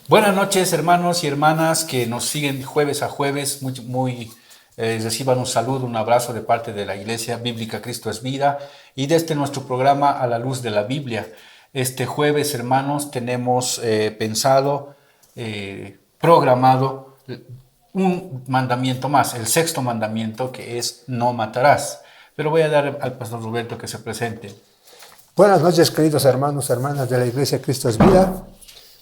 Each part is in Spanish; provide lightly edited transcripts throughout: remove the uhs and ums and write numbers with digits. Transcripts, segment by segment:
Buenas noches, hermanos y hermanas que nos siguen jueves a jueves. Reciban un saludo, un abrazo de parte de la Iglesia Bíblica Cristo es Vida y desde nuestro programa A la Luz de la Biblia. Este jueves, hermanos, tenemos programado un mandamiento más, el sexto mandamiento, que es no matarás. Pero voy a dar al pastor Roberto que se presente. Buenas noches, queridos hermanos, hermanas de la Iglesia Cristo es Vida.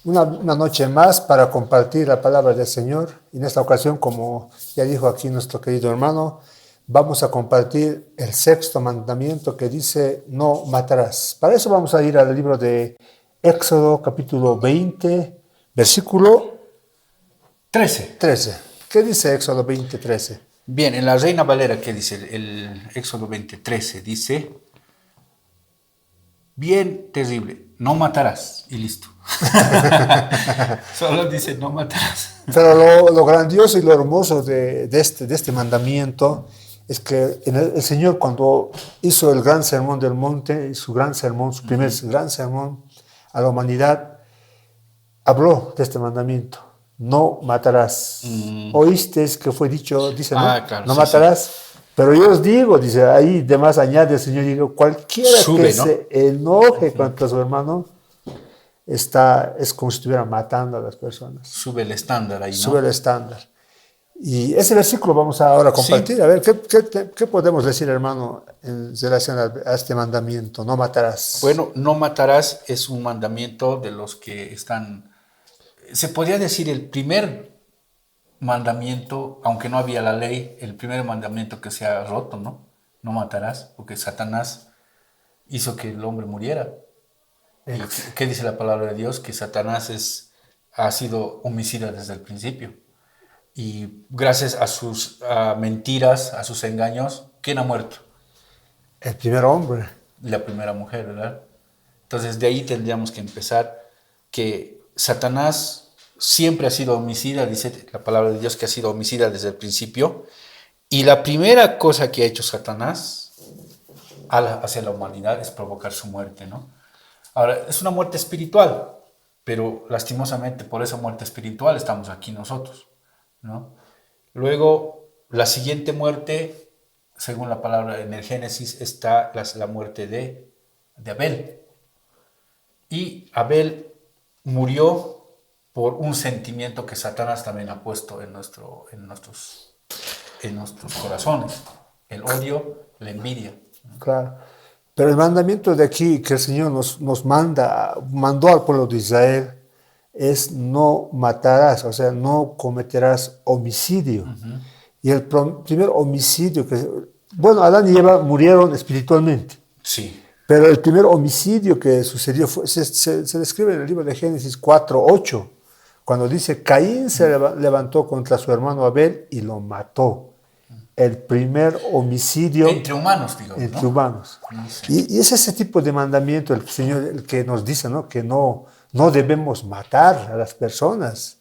Una noche más para compartir la palabra del Señor. Y en esta ocasión, como ya dijo aquí nuestro querido hermano, vamos a compartir el sexto mandamiento que dice no matarás. Para eso vamos a ir al libro de Éxodo capítulo 20, versículo 13. ¿Qué dice Éxodo 20, 13? Bien, en la Reina Valera, ¿qué dice? El Éxodo 20:13 dice, bien terrible, no matarás, y listo. Solo dice no matarás. Pero lo grandioso y lo hermoso de este mandamiento es que el Señor, cuando hizo el gran sermón del monte, su gran sermón, su primer gran sermón a la humanidad, habló de este mandamiento: no matarás. Oíste que fue dicho, dice, ¿no? Claro, No sí, matarás. sí. Pero yo os digo, dice, ahí además añade el Señor, digo, cualquiera Sube, que ¿no? se enoje contra su hermano, es como si estuviera matando a las personas. Sube el estándar ahí, ¿no? Sube el estándar. Y ese versículo vamos ahora a compartir. Sí. A ver, ¿qué podemos decir, hermano, en relación a este mandamiento? No matarás. Bueno, no matarás es un mandamiento de los que están, se podría decir el primer mandamiento, aunque no había la ley, el primer mandamiento que se ha roto, ¿no? No matarás, porque Satanás hizo que el hombre muriera. ¿Y qué dice la palabra de Dios? Que Satanás ha sido homicida desde el principio. Y gracias a sus mentiras, a sus engaños, ¿quién ha muerto? El primer hombre. La primera mujer, ¿verdad? Entonces de ahí tendríamos que empezar, que Satanás siempre ha sido homicida, dice la palabra de Dios que ha sido homicida desde el principio. Y la primera cosa que ha hecho Satanás hacia la humanidad es provocar su muerte, ¿no? Ahora, es una muerte espiritual, pero lastimosamente por esa muerte espiritual estamos aquí nosotros, ¿no? Luego, la siguiente muerte, según la palabra en el Génesis, está la muerte de Abel. Y Abel murió por un sentimiento que Satanás también ha puesto en nuestros corazones: el odio, la envidia. Claro. Pero el mandamiento de aquí que el Señor mandó al pueblo de Israel es no matarás, o sea, no cometerás homicidio. Y el primer homicidio bueno, Adán y Eva murieron espiritualmente. Sí. Pero el primer homicidio que sucedió se describe en el libro de Génesis 4:8, cuando dice: Caín se levantó contra su hermano Abel y lo mató. El primer homicidio entre humanos, digamos, entre ¿no? humanos. Sí. Y es ese tipo de mandamiento el Señor el que nos dice, ¿no?, que no debemos matar a las personas.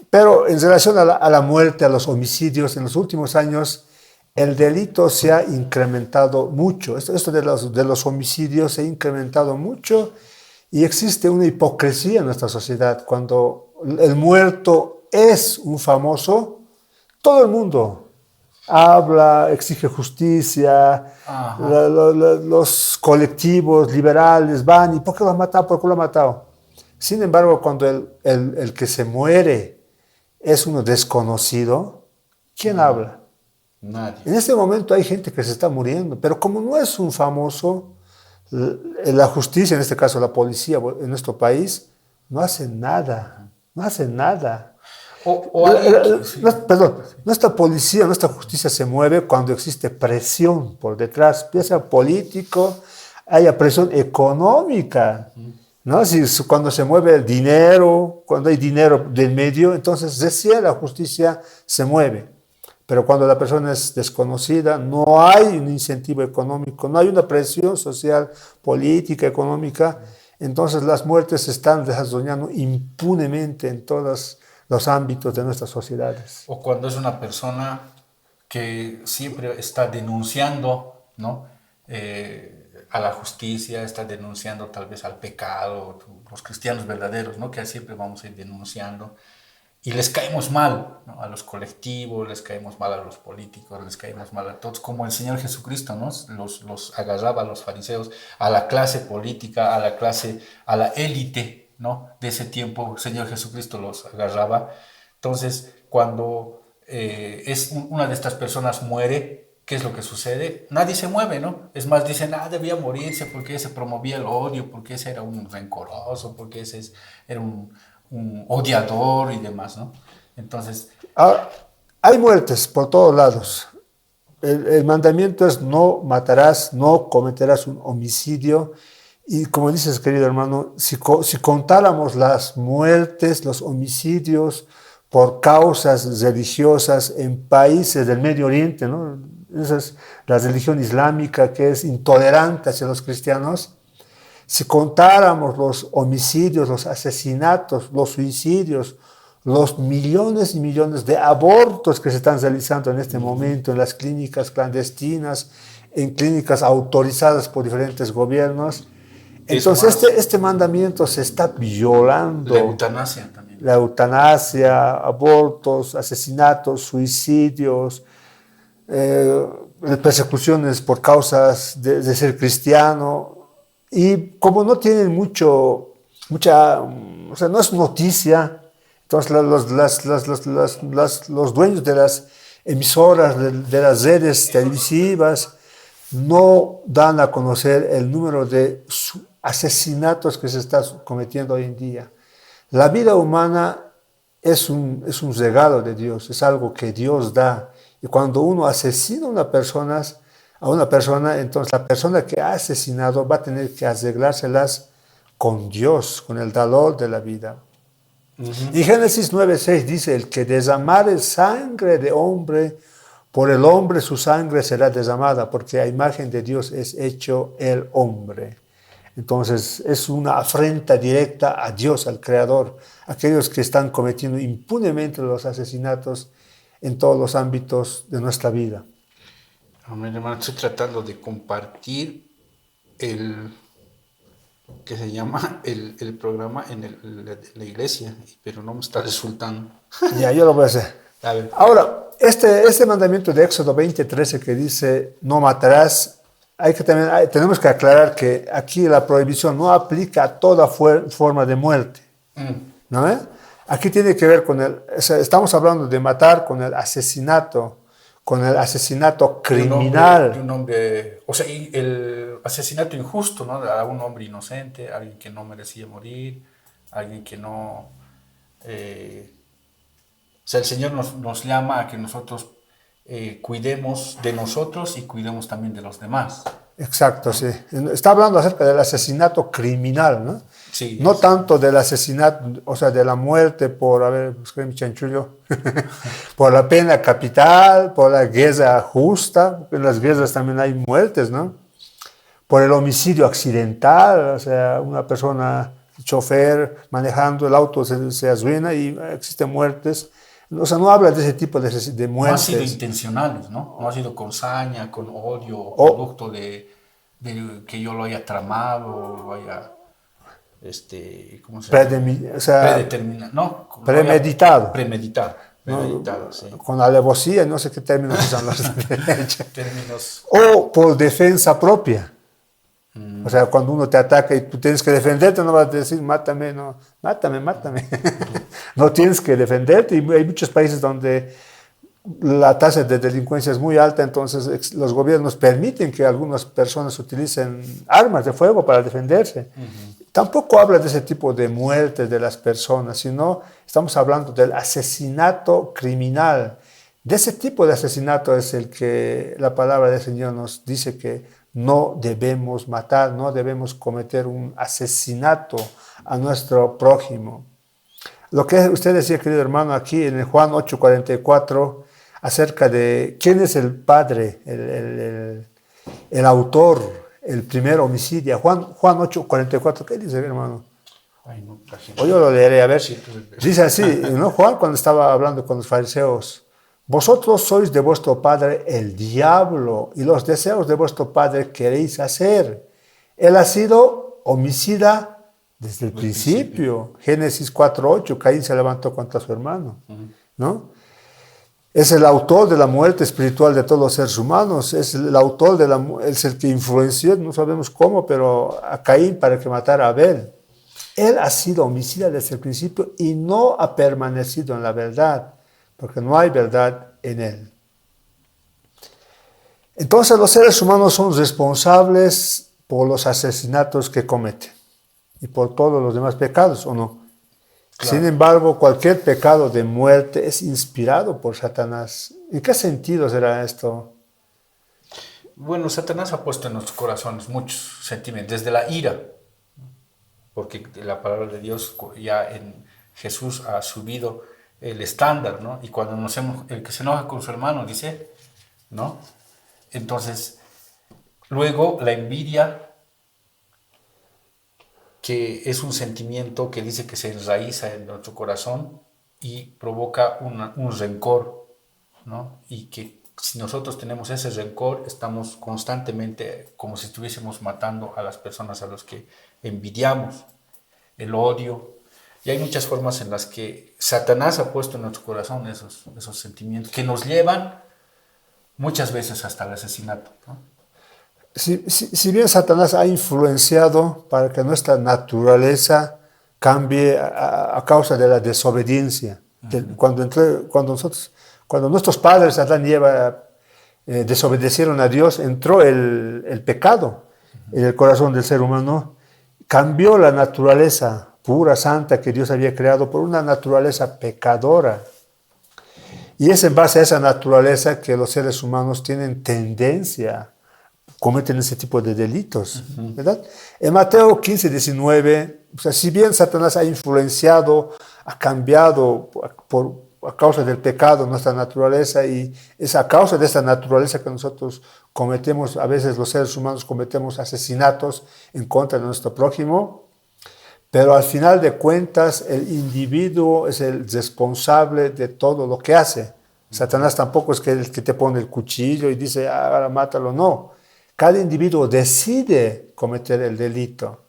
Pero en relación a la muerte, a los homicidios, en los últimos años el delito se ha incrementado mucho. Esto de los homicidios se ha incrementado mucho y existe una hipocresía en nuestra sociedad. Cuando el muerto es un famoso, todo el mundo habla, exige justicia, los colectivos liberales van y ¿por qué lo ha matado? ¿Por qué lo ha matado? Sin embargo, cuando el que se muere es uno desconocido, ¿quién habla? Nadie. En este momento hay gente que se está muriendo, pero como no es un famoso, la justicia, en este caso la policía en nuestro país, no hace nada, no hace nada. Perdón, nuestra policía, nuestra justicia se mueve cuando existe presión por detrás, ya sea político, haya presión económica, ¿no? Cuando se mueve el dinero, cuando hay dinero del medio, entonces recién la justicia se mueve. Pero cuando la persona es desconocida, no hay un incentivo económico, no hay una presión social, política, económica, entonces las muertes se están desarrollando impunemente en todos los ámbitos de nuestras sociedades. O cuando es una persona que siempre está denunciando, ¿no?, a la justicia, está denunciando tal vez al pecado, los cristianos verdaderos, ¿no? Que siempre vamos a ir denunciando. Y les caemos mal, ¿no? A los colectivos, les caemos mal a los políticos, les caemos mal a todos, como el Señor Jesucristo, ¿no? Los agarraba a los fariseos, a la clase política, a la élite, ¿no? De ese tiempo, el Señor Jesucristo los agarraba. Entonces, cuando una de estas personas muere, ¿qué es lo que sucede? Nadie se mueve, ¿no? Es más, dicen, debía morirse porque ese promovía el odio, porque ese era un rencoroso, porque era un odiador y demás, ¿no? Entonces, Ahora, hay muertes por todos lados. El mandamiento es no matarás, no cometerás un homicidio. Y como dices, querido hermano, si contáramos las muertes, los homicidios por causas religiosas en países del Medio Oriente, ¿no? Esa es la religión islámica que es intolerante hacia los cristianos. Si contáramos los homicidios, los asesinatos, los suicidios, los millones y millones de abortos que se están realizando en este momento en las clínicas clandestinas, en clínicas autorizadas por diferentes gobiernos, entonces este mandamiento se está violando. La eutanasia también. La eutanasia, abortos, asesinatos, suicidios, persecuciones por causas de ser cristiano. Y como no tienen mucha, o sea, no es noticia, entonces los dueños de las emisoras, de las redes televisivas, no dan a conocer el número de asesinatos que se está cometiendo hoy en día. La vida humana es un regalo de Dios, es algo que Dios da. Y cuando uno asesina a una persona, entonces la persona que ha asesinado va a tener que arreglárselas con Dios, con el dolor de la vida. Y Génesis 9:6 dice, el que derramare sangre de hombre, por el hombre su sangre será derramada, porque a imagen de Dios es hecho el hombre. Entonces es una afrenta directa a Dios, al Creador, aquellos que están cometiendo impunemente los asesinatos en todos los ámbitos de nuestra vida. Amén, hermano, estoy tratando de compartir el programa en la iglesia, pero no me está resultando. Ya, yo lo voy a hacer. A ver. Ahora, este mandamiento de Éxodo 20:13 que dice no matarás, tenemos que aclarar que aquí la prohibición no aplica a toda forma de muerte. ¿No? Aquí tiene que ver estamos hablando de matar con el asesinato criminal. De un hombre, o sea, el asesinato injusto, ¿no? A un hombre inocente, alguien que no merecía morir, alguien que no... o sea, el Señor nos llama a que nosotros cuidemos de nosotros y cuidemos también de los demás. Exacto, sí. Está hablando acerca del asesinato criminal, ¿no? Sí. No tanto del asesinato, o sea, de la muerte por, busqué mi chanchullo, por la pena capital, por la guerra justa, porque en las guerras también hay muertes, ¿no? Por el homicidio accidental, o sea, una persona, chofer, manejando el auto se arruina y existen muertes. O sea, no habla de ese tipo de muertes. No han sido intencionales, ¿no? No ha sido con saña, con odio, producto de que yo lo haya tramado, lo haya, ¿cómo se llama? ¿no? Premeditado. Premeditado, sí. Con alevosía, no sé qué términos usan los términos. O por defensa propia. O sea, cuando uno te ataca y tú tienes que defenderte, no vas a decir, mátame, no, mátame. No tienes que defenderte, y hay muchos países donde la tasa de delincuencia es muy alta, entonces los gobiernos permiten que algunas personas utilicen armas de fuego para defenderse. Tampoco habla de ese tipo de muertes de las personas, sino estamos hablando del asesinato criminal. De ese tipo de asesinato es el que la palabra del Señor nos dice que no debemos matar, no debemos cometer un asesinato a nuestro prójimo. Lo que usted decía, querido hermano, aquí en el Juan 8:44, acerca de quién es el padre, el autor, el primer homicidio. Juan 8:44, ¿qué dice, hermano? Ay, no, o yo lo leeré, a ver. Sí, dice así, ¿no? Juan, cuando estaba hablando con los fariseos, vosotros sois de vuestro padre el diablo y los deseos de vuestro padre queréis hacer. Él ha sido homicida desde el Del principio. Génesis 4:8, Caín se levantó contra su hermano, ¿no? Es el autor de la muerte espiritual de todos los seres humanos, es el autor es el que influenció, no sabemos cómo, pero a Caín para que matara a Abel. Él ha sido homicida desde el principio y no ha permanecido en la verdad, porque no hay verdad en él. Entonces los seres humanos son responsables por los asesinatos que cometen y por todos los demás pecados, ¿o no? Claro. Sin embargo, cualquier pecado de muerte es inspirado por Satanás. ¿En qué sentido será esto? Bueno, Satanás ha puesto en nuestros corazones muchos sentimientos, desde la ira, porque la palabra de Dios ya en Jesús ha subido el estándar, ¿no? Y cuando el que se enoja con su hermano, dice, ¿no? Entonces, luego la envidia, que es un sentimiento que dice que se enraiza en nuestro corazón y provoca un rencor, ¿no? Y que si nosotros tenemos ese rencor, estamos constantemente como si estuviésemos matando a las personas a las que envidiamos, el odio. Y hay muchas formas en las que Satanás ha puesto en nuestro corazón esos sentimientos que nos llevan muchas veces hasta el asesinato, ¿no? Si bien Satanás ha influenciado para que nuestra naturaleza cambie a causa de la desobediencia, cuando nuestros padres, Adán y Eva, desobedecieron a Dios, entró el pecado en el corazón del ser humano, cambió la naturaleza pura, santa que Dios había creado por una naturaleza pecadora. Y es en base a esa naturaleza que los seres humanos tienen tendencia, cometen ese tipo de delitos, ¿verdad? En Mateo 15:19, o sea, si bien Satanás ha influenciado, ha cambiado a causa del pecado nuestra naturaleza, y es a causa de esta naturaleza que nosotros cometemos, a veces los seres humanos cometemos asesinatos en contra de nuestro prójimo, pero al final de cuentas el individuo es el responsable de todo lo que hace. Satanás tampoco es el que te pone el cuchillo y dice, ahora mátalo, no. Cada individuo decide cometer el delito,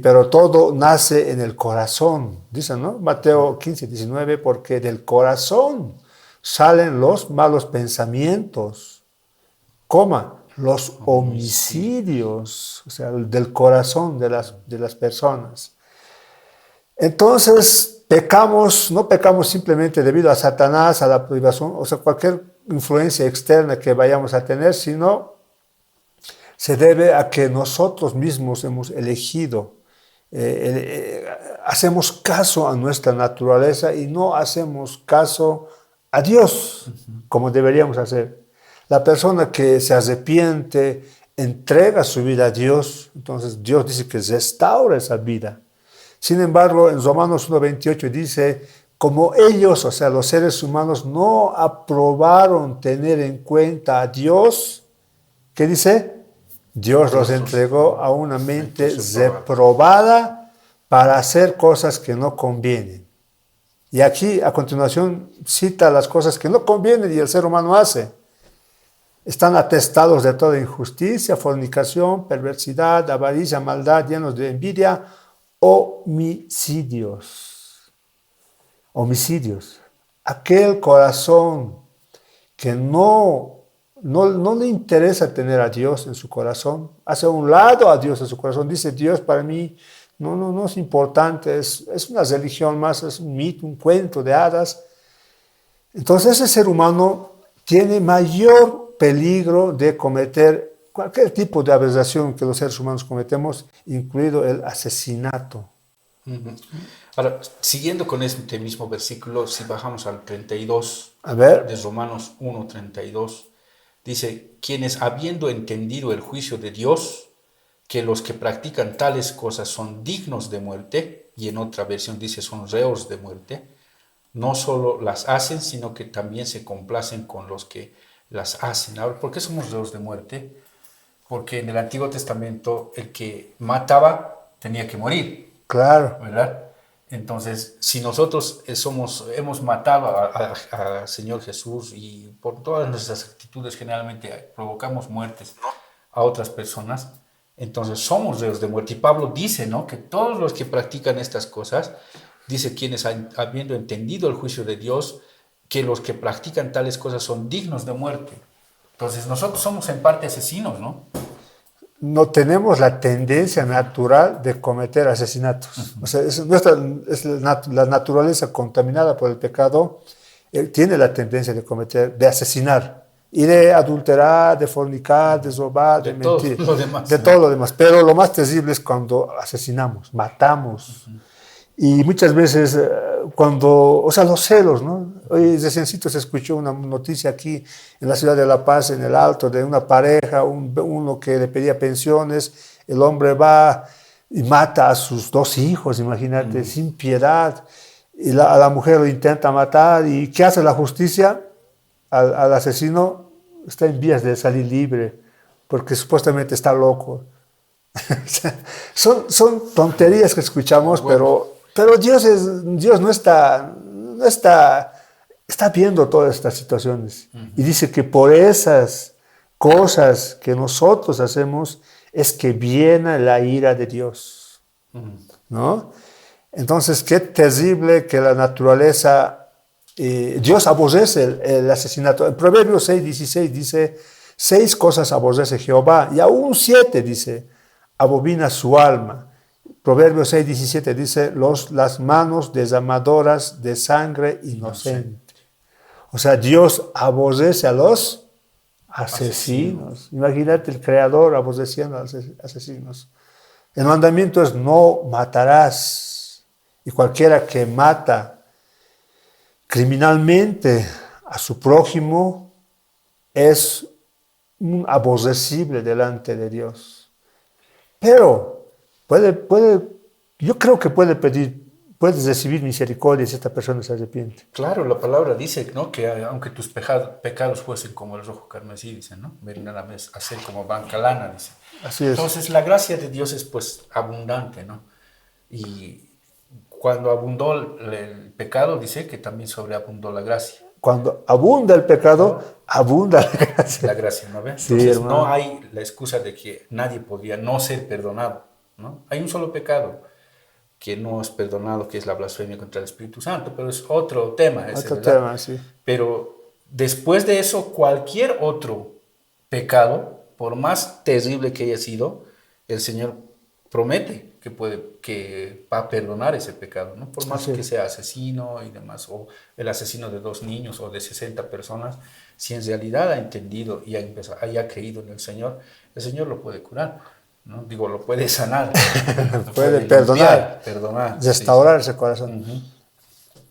pero todo nace en el corazón, dice, ¿no? Mateo 15:19, porque del corazón salen los malos pensamientos, los homicidios, o sea, del corazón de las personas. Entonces, no pecamos simplemente debido a Satanás, a la privación, o sea, cualquier influencia externa que vayamos a tener, sino se debe a que nosotros mismos hemos elegido, hacemos caso a nuestra naturaleza y no hacemos caso a Dios como deberíamos hacer. La persona que se arrepiente, entrega su vida a Dios, entonces Dios dice que restaura esa vida. Sin embargo, en Romanos 1:28 dice, como ellos, o sea, los seres humanos, no aprobaron tener en cuenta a Dios, ¿qué dice? Dios los entregó a una mente reprobada para hacer cosas que no convienen. Y aquí, a continuación, cita las cosas que no convienen y el ser humano hace. Están atestados de toda injusticia, fornicación, perversidad, avaricia, maldad, llenos de envidia, homicidios. Homicidios. Aquel corazón que no le interesa tener a Dios en su corazón, hace a un lado a Dios en su corazón, dice Dios para mí no es importante, es una religión más, es un mito, un cuento de hadas. Entonces ese ser humano tiene mayor peligro de cometer cualquier tipo de aberración que los seres humanos cometemos, incluido el asesinato. Ahora, siguiendo con este mismo versículo, si bajamos al 32 A ver. de Romanos 1:32, dice, quienes habiendo entendido el juicio de Dios, que los que practican tales cosas son dignos de muerte, y en otra versión dice son reos de muerte, no solo las hacen, sino que también se complacen con los que las hacen. Ahora, ¿por qué somos reos de muerte? Porque en el Antiguo Testamento el que mataba tenía que morir. Claro. ¿Verdad? Entonces, si nosotros hemos matado al Señor Jesús y por todas nuestras actitudes generalmente provocamos muertes a otras personas, Entonces somos reos de muerte. Y Pablo dice, ¿no? Que todos los que practican estas cosas, dice quienes habiendo entendido el juicio de Dios, que los que practican tales cosas son dignos de muerte. Entonces nosotros somos en parte asesinos, ¿no? No tenemos la tendencia natural de cometer asesinatos. O sea, la naturaleza contaminada por el pecado tiene la tendencia de asesinar y de adulterar, de fornicar, de robar, de mentir, todo lo demás, de ¿no? todo lo demás. Pero lo más terrible es cuando asesinamos, matamos. Y muchas veces cuando, o sea, los celos, ¿no? Hoy reciéncito se escuchó una noticia aquí en la ciudad de La Paz, en el Alto, de una pareja, uno que le pedía pensiones, el hombre va y mata a sus 2 hijos, imagínate, sin piedad, y a la mujer lo intenta matar, ¿y qué hace la justicia? Al asesino está en vías de salir libre, porque supuestamente está loco. son tonterías que escuchamos, Bueno, pero Dios no está viendo todas estas situaciones. Y dice que por esas cosas que nosotros hacemos es que viene la ira de Dios, ¿no? Entonces, qué terrible que la naturaleza, Dios aborrece el asesinato. En Proverbios 6:16 dice, 6 cosas aborrece Jehová, y aún 7 dice, abomina su alma. Proverbios 6:17 dice, las manos derramadoras de sangre inocente. O sea, Dios aborrece a los asesinos. Imagínate el Creador aborreciendo a los asesinos. El mandamiento es no matarás. Y cualquiera que mata criminalmente a su prójimo es un aborrecible delante de Dios. Pero yo creo que puedes recibir misericordia si esta persona se arrepiente. claro, la palabra dice, ¿no? Que aunque tus pecados fuesen como el rojo carmesí, dice, ¿no? Vendrán a ser como blanca lana, dice. Así es. Entonces la gracia de Dios es pues abundante, ¿no? Y cuando abundó el pecado, dice que también sobreabundó la gracia. Cuando abunda el pecado, abunda la gracia. La gracia, ¿no ves? Sí, Entonces hermano. no hay la excusa de que nadie podía no ser perdonado, ¿no? Hay un solo pecado que no es perdonado, que es la blasfemia contra el Espíritu Santo, pero es otro tema ese, Otro ¿verdad? tema, sí. Pero después de eso, cualquier otro pecado, por más terrible que haya sido, el Señor promete que va a perdonar ese pecado, ¿no? Por más Así que es. sea asesino y demás, o el asesino de 2 niños o de 60 personas, si en realidad ha entendido y haya creído en el Señor lo puede curar, ¿no? Digo, lo puede sanar, lo Puede limpiar, perdonar, perdonar, restaurar sí. ese corazón. Ujú.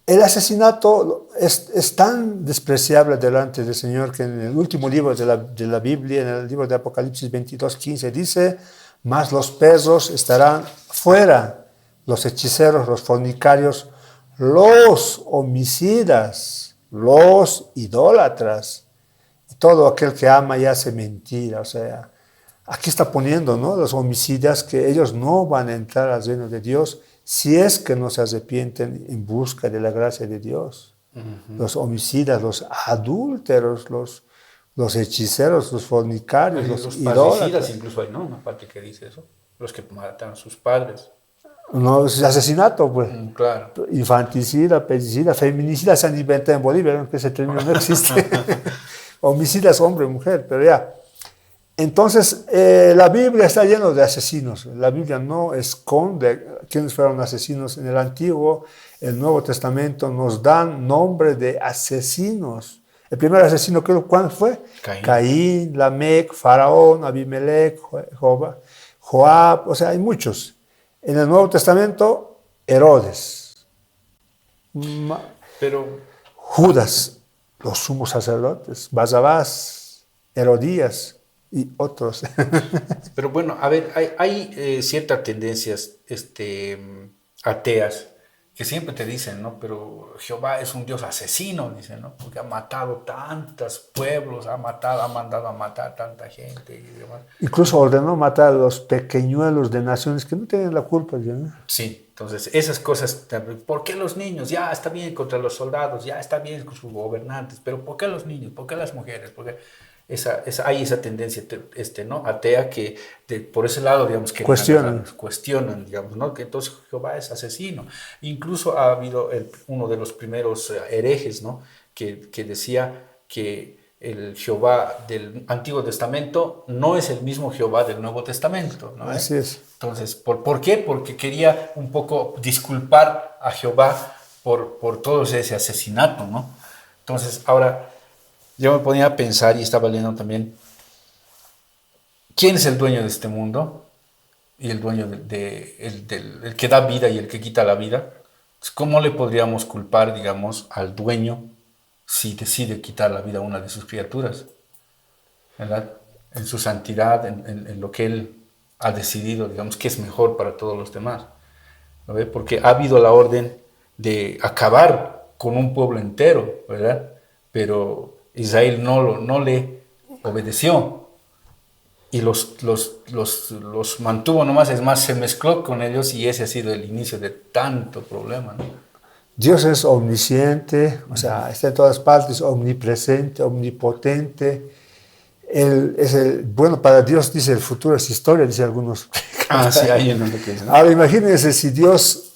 El asesinato es tan despreciable delante del Señor que en el último libro de la Biblia, en el libro de Apocalipsis 22:15, dice, mas los perros estarán fuera, los hechiceros, los fornicarios, los homicidas, los idólatras, y todo aquel que ama y hace mentira. O sea, aquí está poniendo, ¿no?, los homicidas, que ellos no van a entrar al reino de Dios si es que no se arrepienten en busca de la gracia de Dios. Los homicidas, los adúlteros, los hechiceros, los fornicarios, los Los idólatras. parricidas incluso hay, ¿no? Una parte que dice eso. Los que matan a sus padres. No, es asesinato, pues. Claro. Infanticida, pesticida, feminicida se han inventado en Bolivia, aunque ese término no existe. Homicidas, hombre, mujer, pero ya. Entonces, la Biblia está llena de asesinos. La Biblia no esconde quiénes fueron asesinos. En el Antiguo, el Nuevo Testamento nos dan nombre de asesinos. El primer asesino, ¿cuál fue? Caín, Lamec, Faraón, Abimelech, Joab, o sea, hay muchos. En el Nuevo Testamento, Herodes, Pero, Judas, los sumos sacerdotes, Basabás, Herodías y otros. pero bueno, a ver, hay ciertas tendencias ateas que siempre te dicen, ¿no? Pero Jehová es un Dios asesino, dicen, ¿no? Porque ha matado tantos pueblos, ha mandado a matar tanta gente y demás. Incluso ordenó matar a los pequeñuelos de naciones que no tienen la culpa, ¿no? Sí, entonces esas cosas, ¿por qué los niños? Ya está bien contra los soldados, ya está bien con sus gobernantes, pero ¿por qué los niños? ¿Por qué las mujeres? ¿Por qué? hay esa tendencia ¿no? atea que por ese lado, digamos, que cuestionan, digamos, ¿no? Que entonces Jehová es asesino. Incluso ha habido uno de los primeros herejes, ¿no? Que decía que el Jehová del Antiguo Testamento no es el mismo Jehová del Nuevo Testamento, ¿no? Así es. Entonces, ¿por qué? Porque quería un poco disculpar a Jehová por todo ese asesinato, ¿no? Entonces, ahora yo me ponía a pensar y estaba leyendo también, ¿quién es el dueño de este mundo? Y el dueño el que da vida y el que quita la vida. ¿Cómo le podríamos culpar, digamos, al dueño si decide quitar la vida a una de sus criaturas? ¿Verdad? En su santidad, en lo que él ha decidido, digamos, que es mejor para todos los demás. ¿No ve? Porque ha habido la orden de acabar con un pueblo entero, ¿verdad? Pero Israel no le obedeció y los mantuvo nomás, es más, se mezcló con ellos y ese ha sido el inicio de tanto problema, ¿no? Dios es omnisciente, o sea, está en todas partes, omnipresente, omnipotente. Bueno, para Dios, dice, el futuro es historia, dice algunos. Sí, ahí en lo que es, ¿no? Ahora imagínense si Dios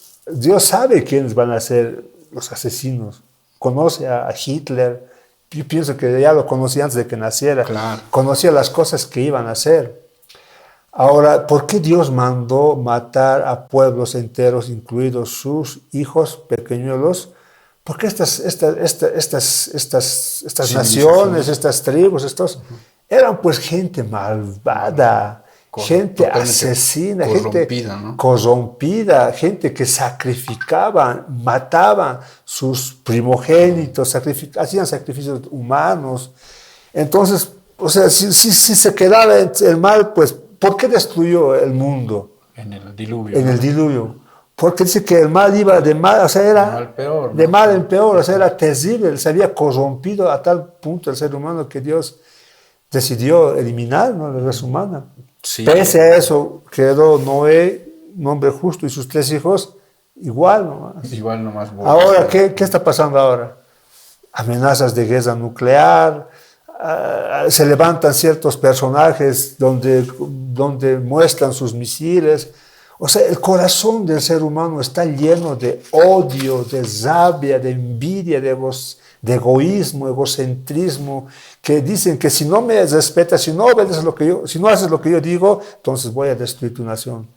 sabe quiénes van a ser los asesinos, conoce a Hitler, yo pienso que ya lo conocía antes de que naciera, claro. Conocía las cosas que iban a hacer. Ahora, ¿por qué Dios mandó matar a pueblos enteros, incluidos sus hijos pequeñuelos? Porque estas naciones, estas tribus, eran pues gente malvada, gente asesina, corrompida, gente ¿no? corrompida, gente que sacrificaban, mataban sus primogénitos, hacían sacrificios humanos. Entonces, o sea, si se quedaba el mal, pues, ¿por qué destruyó el mundo? En el diluvio. En el diluvio. Porque dice que el mal iba de mal, o sea, era peor, de mal en peor, o sea, era terrible, se había corrompido a tal punto el ser humano que Dios decidió eliminar, ¿no?, la raza humana. Sí. Pese a eso, quedó Noé, un hombre justo, y sus 3 hijos, igual nomás. Igual nomás. Ahora, ¿qué está pasando ahora? Amenazas de guerra nuclear, se levantan ciertos personajes donde muestran sus misiles. O sea, el corazón del ser humano está lleno de odio, de rabia, de envidia, de egoísmo, egocentrismo, que dicen que si no me respetas, si no obedeces si no haces lo que yo digo, entonces voy a destruir tu nación.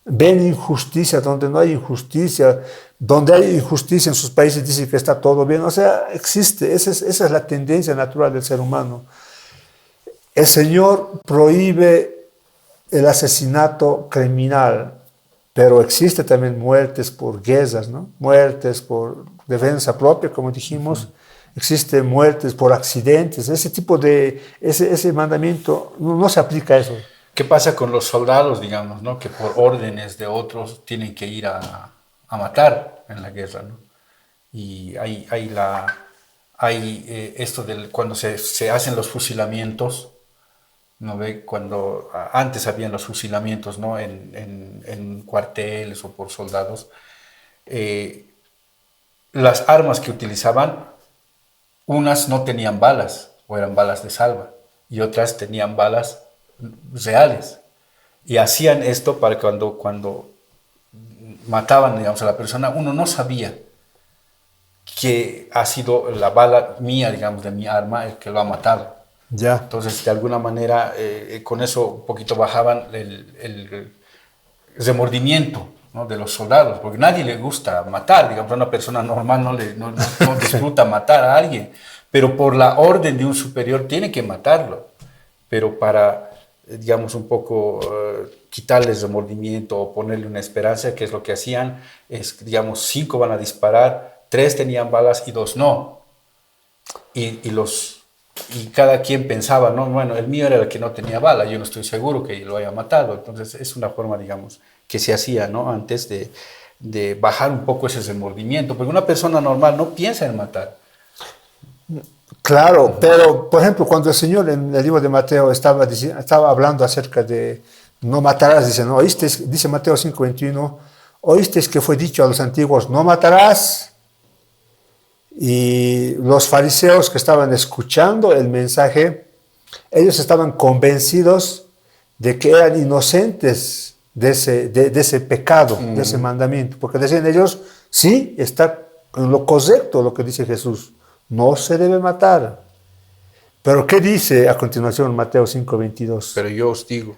Ven injusticia donde no hay injusticia, donde hay injusticia en sus países dicen que está todo bien. O sea, existe, esa es la tendencia natural del ser humano. El Señor prohíbe el asesinato criminal, pero existe también muertes por guerras, ¿no? Muertes por defensa propia, como dijimos. Existe muertes por accidentes. Ese mandamiento no se aplica a eso. ¿Qué pasa con los soldados, digamos, ¿no? Que por órdenes de otros tienen que ir a matar en la guerra, ¿no? Y hay esto cuando se hacen los fusilamientos, ¿no ve? Cuando antes habían los fusilamientos, ¿no? En cuarteles o por soldados, las armas que utilizaban, unas no tenían balas o eran balas de salva y otras tenían balas reales, y hacían esto para cuando mataban, digamos, a la persona, uno no sabía que ha sido la bala mía, digamos, de mi arma el que lo ha matado. Ya. Entonces, de alguna manera, con eso un poquito bajaban el remordimiento, ¿no?, de los soldados, porque a nadie le gusta matar, digamos, a una persona normal no disfruta matar a alguien, pero por la orden de un superior tiene que matarlo, pero para, digamos, un poco quitarles remordimiento o ponerle una esperanza, que es lo que hacían, es, digamos, 5 van a disparar, 3 tenían balas y 2 no, y cada quien pensaba, no, bueno, el mío era el que no tenía bala, yo no estoy seguro que lo haya matado. Entonces es una forma, digamos, que se hacía, ¿no?, antes de bajar un poco ese remordimiento, porque una persona normal no piensa en matar. Claro, pero por ejemplo, cuando el Señor en el libro de Mateo estaba hablando acerca de no matarás, dice, ¿no? ¿Oísteis? Dice Mateo 5:21, oísteis que fue dicho a los antiguos, no matarás. Y los fariseos que estaban escuchando el mensaje Ellos estaban convencidos de que eran inocentes de ese pecado, de ese mandamiento, porque decían ellos, sí, está en lo correcto lo que dice Jesús, no se debe matar. Pero ¿qué dice a continuación Mateo 5:22? Pero yo os digo,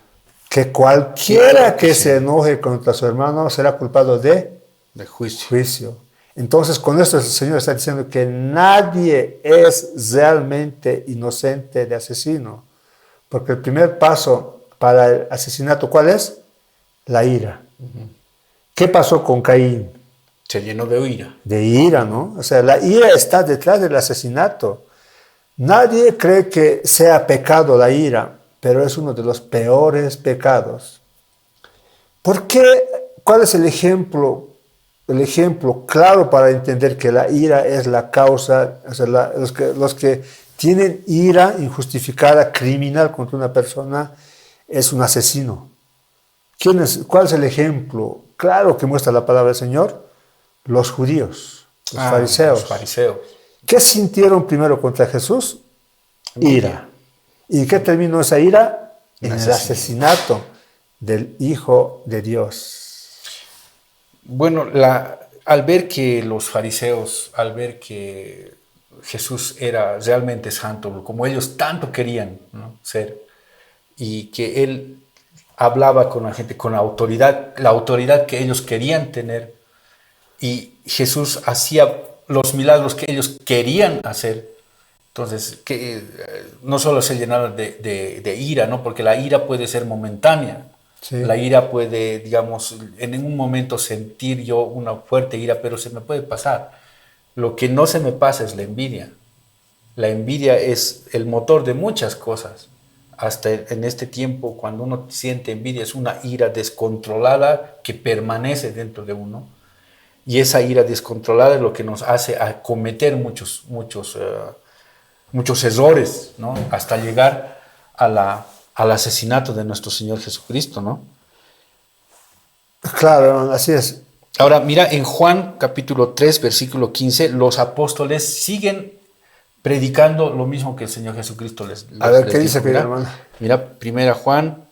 Que cualquiera que se enoje contra su hermano será culpado de de juicio. juicio. Entonces, con esto el Señor está diciendo que nadie es realmente inocente de asesino. Porque el primer paso para el asesinato, ¿cuál es? La ira. ¿Qué pasó con Caín? Se llenó de ira. De ira, ¿no? O sea, la ira está detrás del asesinato. Nadie cree que sea pecado la ira, pero es uno de los peores pecados. ¿Por qué? ¿Cuál es el ejemplo? El ejemplo claro para entender que la ira es la causa, o sea, los que tienen ira injustificada, criminal contra una persona, es un asesino. ¿Cuál es el ejemplo claro que muestra la palabra del Señor? Los judíos, los fariseos. Los fariseos. ¿Qué sintieron primero contra Jesús? Ira. ¿Y qué terminó esa ira? En el asesinato del Hijo de Dios. Bueno, al ver que los fariseos, al ver que Jesús era realmente santo, como ellos tanto querían, ¿no?, ser, y que Él hablaba con la gente con la autoridad que ellos querían tener, y Jesús hacía los milagros que ellos querían hacer, entonces que no solo se llenaron de ira, ¿no?, porque la ira puede ser momentánea. Sí. La ira puede, digamos, en un momento sentir yo una fuerte ira, pero se me puede pasar. Lo que no se me pasa es la envidia. La envidia es el motor de muchas cosas. Hasta en este tiempo, cuando uno siente envidia, es una ira descontrolada que permanece dentro de uno. Y esa ira descontrolada es lo que nos hace a cometer muchos errores, ¿no?, hasta llegar al asesinato de nuestro Señor Jesucristo, ¿no? Claro, así es. Ahora, mira, en Juan capítulo 3, versículo 15, los apóstoles siguen predicando lo mismo que el Señor Jesucristo les A ver, les ¿qué dijo. dice, hermano? Mira, primera Juan,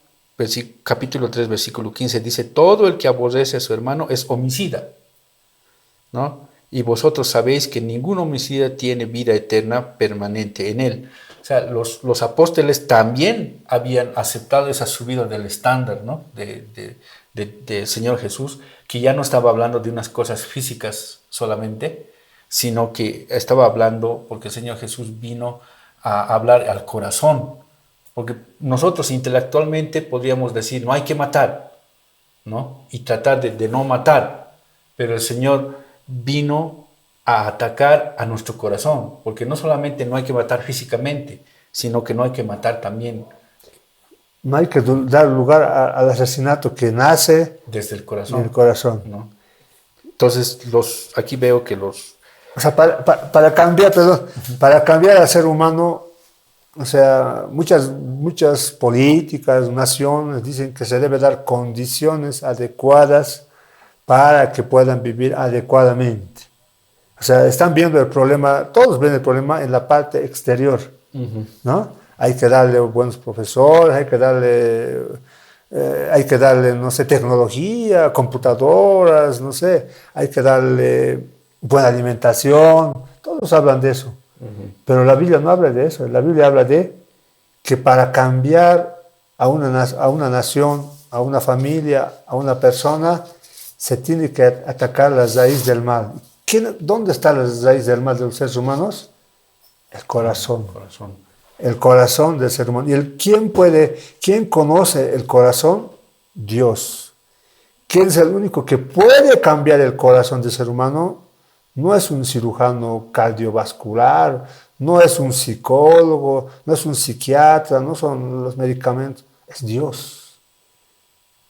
capítulo 3, versículo 15, dice, todo el que aborrece a su hermano es homicida, ¿no? Y vosotros sabéis que ningún homicida tiene vida eterna permanente en él. O sea, los apóstoles también habían aceptado esa subida del estándar, ¿no?, del Señor Jesús, que ya no estaba hablando de unas cosas físicas solamente, sino que estaba hablando, porque el Señor Jesús vino a hablar al corazón. Porque nosotros intelectualmente podríamos decir, no hay que matar, ¿no?, y tratar de no matar, pero el Señor vino a atacar a nuestro corazón, porque no solamente no hay que matar físicamente, sino que no hay que matar también. No hay que dar lugar al asesinato que nace desde el corazón. En el corazón. ¿No? Entonces, aquí veo que los... O sea, para cambiar al ser humano, o sea, muchas políticas, naciones dicen que se debe dar condiciones adecuadas para que puedan vivir adecuadamente. O sea, están viendo el problema, todos ven el problema en la parte exterior, ¿no? Hay que darle buenos profesores, hay que darle, no sé, tecnología, computadoras, no sé, hay que darle buena alimentación, todos hablan de eso. Pero la Biblia no habla de eso, la Biblia habla de que para cambiar a una nación, a una familia, a una persona, se tiene que atacar la raíz del mal. ¿Dónde está la raíz del mal de los seres humanos? El corazón. El corazón del ser humano. ¿Y quién conoce el corazón? Dios. ¿Quién es el único que puede cambiar el corazón del ser humano? No es un cirujano cardiovascular, no es un psicólogo, no es un psiquiatra, no son los medicamentos, es Dios.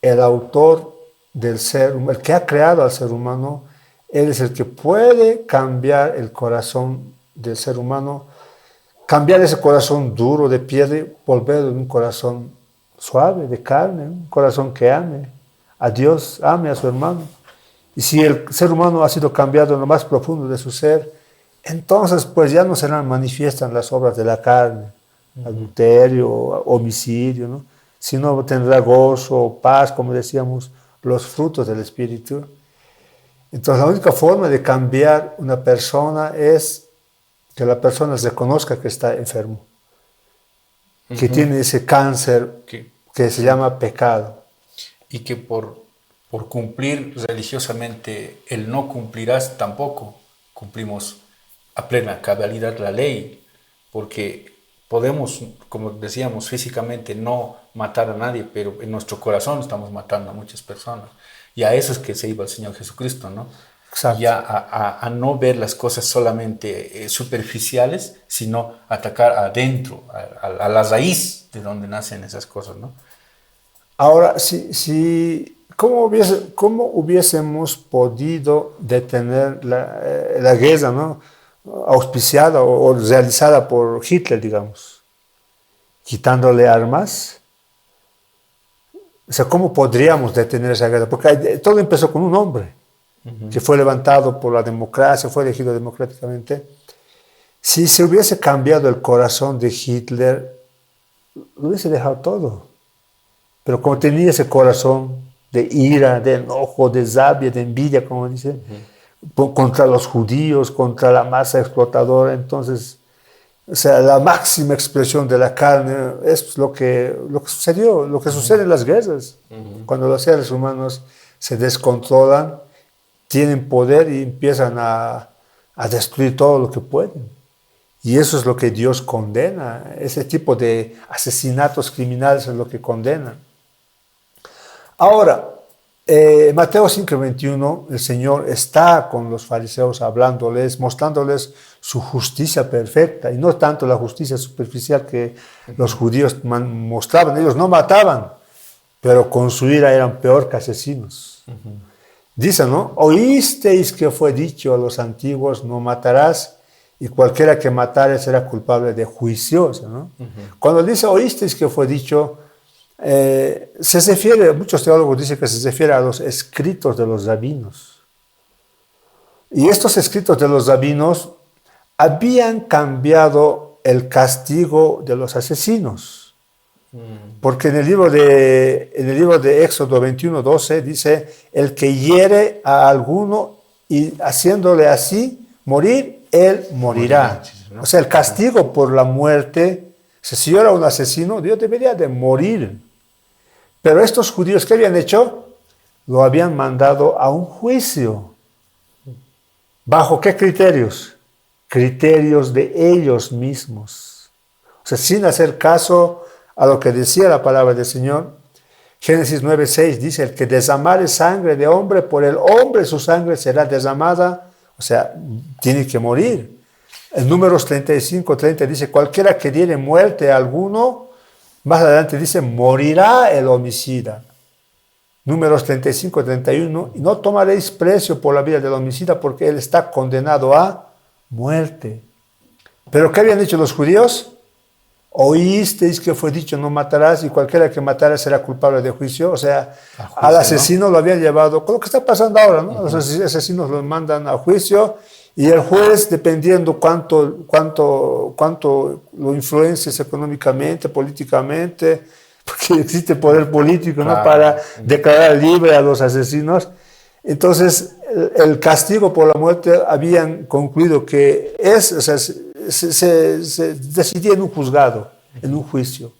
El autor del ser humano, el que ha creado al ser humano, Él es el que puede cambiar el corazón del ser humano, cambiar ese corazón duro de piedra, volverlo en un corazón suave, de carne, un corazón que ame a Dios, ame a su hermano. Y si el ser humano ha sido cambiado en lo más profundo de su ser, entonces pues ya no serán manifiestas las obras de la carne, adulterio, homicidio, ¿no? Sino tendrá gozo, paz, como decíamos, los frutos del Espíritu. Entonces, la única forma de cambiar una persona es que la persona reconozca que está enfermo, que tiene ese cáncer que se llama pecado. Y que por cumplir religiosamente el no cumplirás, tampoco cumplimos a plena cabalidad la ley, porque podemos, como decíamos, físicamente no matar a nadie, pero en nuestro corazón estamos matando a muchas personas. Y a eso es que se iba el Señor Jesucristo, ¿no? Exacto. Ya a no ver las cosas solamente superficiales, sino atacar adentro, a la raíz de donde nacen esas cosas, ¿no? Ahora, ¿cómo hubiésemos podido detener la guerra, ¿no? Auspiciada o realizada por Hitler, digamos, quitándole armas? O sea, ¿cómo podríamos detener esa guerra? Porque todo empezó con un hombre que fue levantado por la democracia, fue elegido democráticamente. Si se hubiese cambiado el corazón de Hitler, lo hubiese dejado todo. Pero como tenía ese corazón de ira, de enojo, de rabia, de envidia, como dice, contra los judíos, contra la masa explotadora, entonces, o sea, la máxima expresión de la carne es lo que sucedió, lo que sucede en las guerras. Cuando los seres humanos se descontrolan, tienen poder y empiezan a destruir todo lo que pueden. Y eso es lo que Dios condena. Ese tipo de asesinatos criminales es lo que condena. Ahora, Mateo 5:21, el Señor está con los fariseos hablándoles, mostrándoles su justicia perfecta, y no tanto la justicia superficial que los judíos mostraban. Ellos no mataban, pero con su ira eran peor que asesinos. Dice, ¿no? Oísteis que fue dicho a los antiguos, no matarás, y cualquiera que matare será culpable de juicio, ¿no? Cuando dice oísteis que fue dicho, se refiere, muchos teólogos dicen que se refiere a los escritos de los rabinos. Y estos escritos de los rabinos habían cambiado el castigo de los asesinos. Porque en el libro de Éxodo 21:12 dice, el que hiere a alguno y haciéndole así morir, él morirá. O sea, el castigo por la muerte, si yo era un asesino, Dios debería de morir. Pero estos judíos, ¿qué habían hecho? Lo habían mandado a un juicio. ¿Bajo qué criterios? Criterios de ellos mismos. O sea, sin hacer caso a lo que decía la palabra del Señor. Génesis 9:6 dice, el que desamare sangre de hombre, por el hombre su sangre será desamada. O sea, tiene que morir. En Números 35:30 dice, cualquiera que diere muerte a alguno, más adelante dice, morirá el homicida. Números 35:31, y no tomaréis precio por la vida del homicida, porque él está condenado a muerte. ¿Pero qué habían dicho los judíos? Oísteis que fue dicho, no matarás, y cualquiera que matara será culpable de juicio. O sea, al asesino, ¿no? Lo habían llevado, con lo que está pasando ahora, ¿no? Los asesinos los mandan a juicio, y el juez, dependiendo cuánto lo influencias económicamente, políticamente, porque existe poder político, ¿no? Para declarar libre a los asesinos. Entonces, el castigo por la muerte habían concluido que se decidía en un juzgado, en un juicio,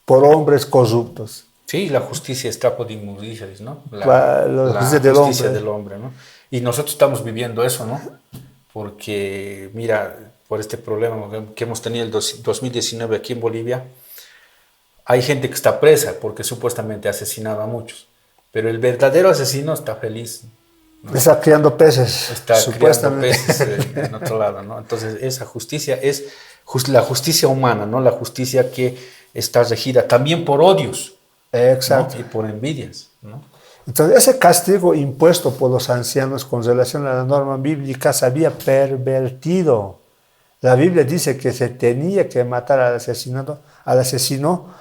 por hombres corruptos. Sí, la justicia está por inmundicias, ¿no? La justicia del hombre, ¿no? Y nosotros estamos viviendo eso, ¿no? Porque, mira, por este problema que hemos tenido el 2019 aquí en Bolivia, hay gente que está presa porque supuestamente asesinaba a muchos, pero el verdadero asesino está feliz, ¿no? Está criando peces. Está criando peces en otro lado, ¿no? Entonces, esa justicia es la justicia humana, ¿no? La justicia que está regida también por odios. Exacto. ¿No? Y por envidias, ¿no? Entonces, ese castigo impuesto por los ancianos con relación a la norma bíblica se había pervertido. La Biblia dice que se tenía que matar al asesino,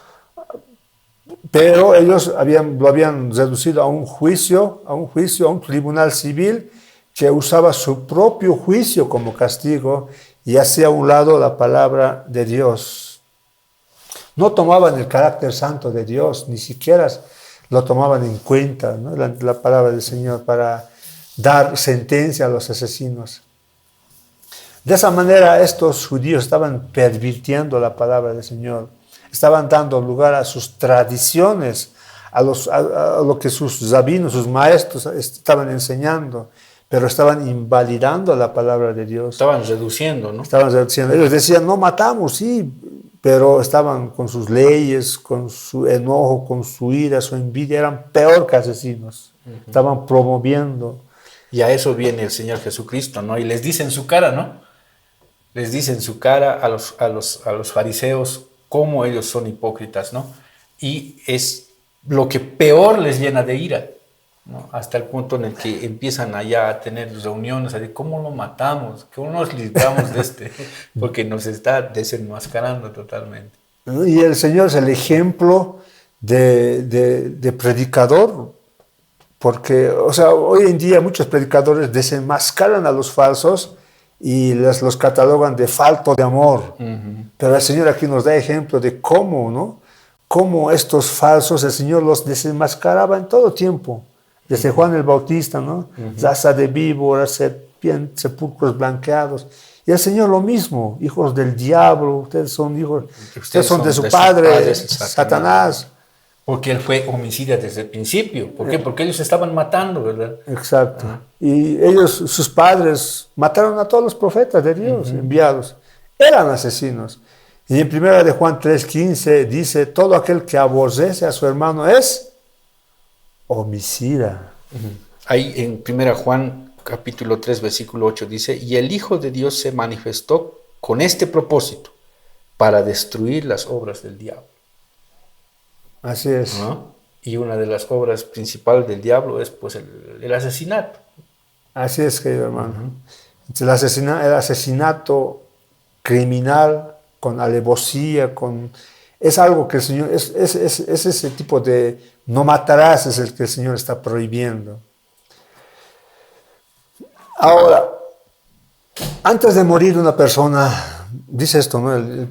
pero ellos lo habían reducido a un juicio, a un tribunal civil que usaba su propio juicio como castigo y hacía a un lado la palabra de Dios. no tomaban el carácter santo de Dios, ni siquiera lo tomaban en cuenta, ¿no? La palabra del Señor para dar sentencia a los asesinos. De esa manera estos judíos estaban pervirtiendo la palabra del Señor, estaban dando lugar a sus tradiciones, a lo que sus rabinos, sus maestros estaban enseñando, pero estaban invalidando la palabra de Dios. Estaban reduciendo, ¿no? Estaban reduciendo. Ellos decían, no matamos, sí, pero estaban con sus leyes, con su enojo, con su ira, su envidia, eran peor que asesinos. Estaban promoviendo. Y a eso viene el Señor Jesucristo, ¿no? Y les dice en su cara, ¿no? Les dice en su cara a los fariseos cómo ellos son hipócritas, ¿no? Y es lo que peor les llena de ira, ¿no? Hasta el punto en el que empiezan allá a tener reuniones, a decir, ¿cómo lo matamos? ¿Cómo nos libramos de este? Porque nos está desenmascarando totalmente. Y el Señor es el ejemplo de predicador, porque, o sea, hoy en día muchos predicadores desenmascaran a los falsos y los catalogan de falto de amor. Pero el Señor aquí nos da ejemplo de cómo, ¿no? Cómo estos falsos, el Señor los desenmascaraba en todo tiempo. Desde Juan el Bautista, ¿no? Raza de víboras, serpientes, sepulcros blanqueados. Y el Señor lo mismo, hijos del diablo, ustedes son hijos, ustedes son de su padre, Satanás. Porque él fue homicida desde el principio. ¿Por qué? Porque ellos estaban matando, ¿verdad? Exacto. Y ellos, sus padres, mataron a todos los profetas de Dios enviados. Eran asesinos. Y en 1 de Juan 3:15 dice, todo aquel que aborrece a su hermano es homicida. Ahí en 1 Juan capítulo 3 versículo 8 dice, y el Hijo de Dios se manifestó con este propósito, para destruir las obras del diablo. Así es. ¿No? Y una de las obras principales del diablo es pues el asesinato. Así es, querido hermano. El asesinato criminal, con alevosía, es algo que el Señor, es ese tipo de no matarás es el que el Señor está prohibiendo. Ahora, antes de morir una persona, dice esto, ¿no? El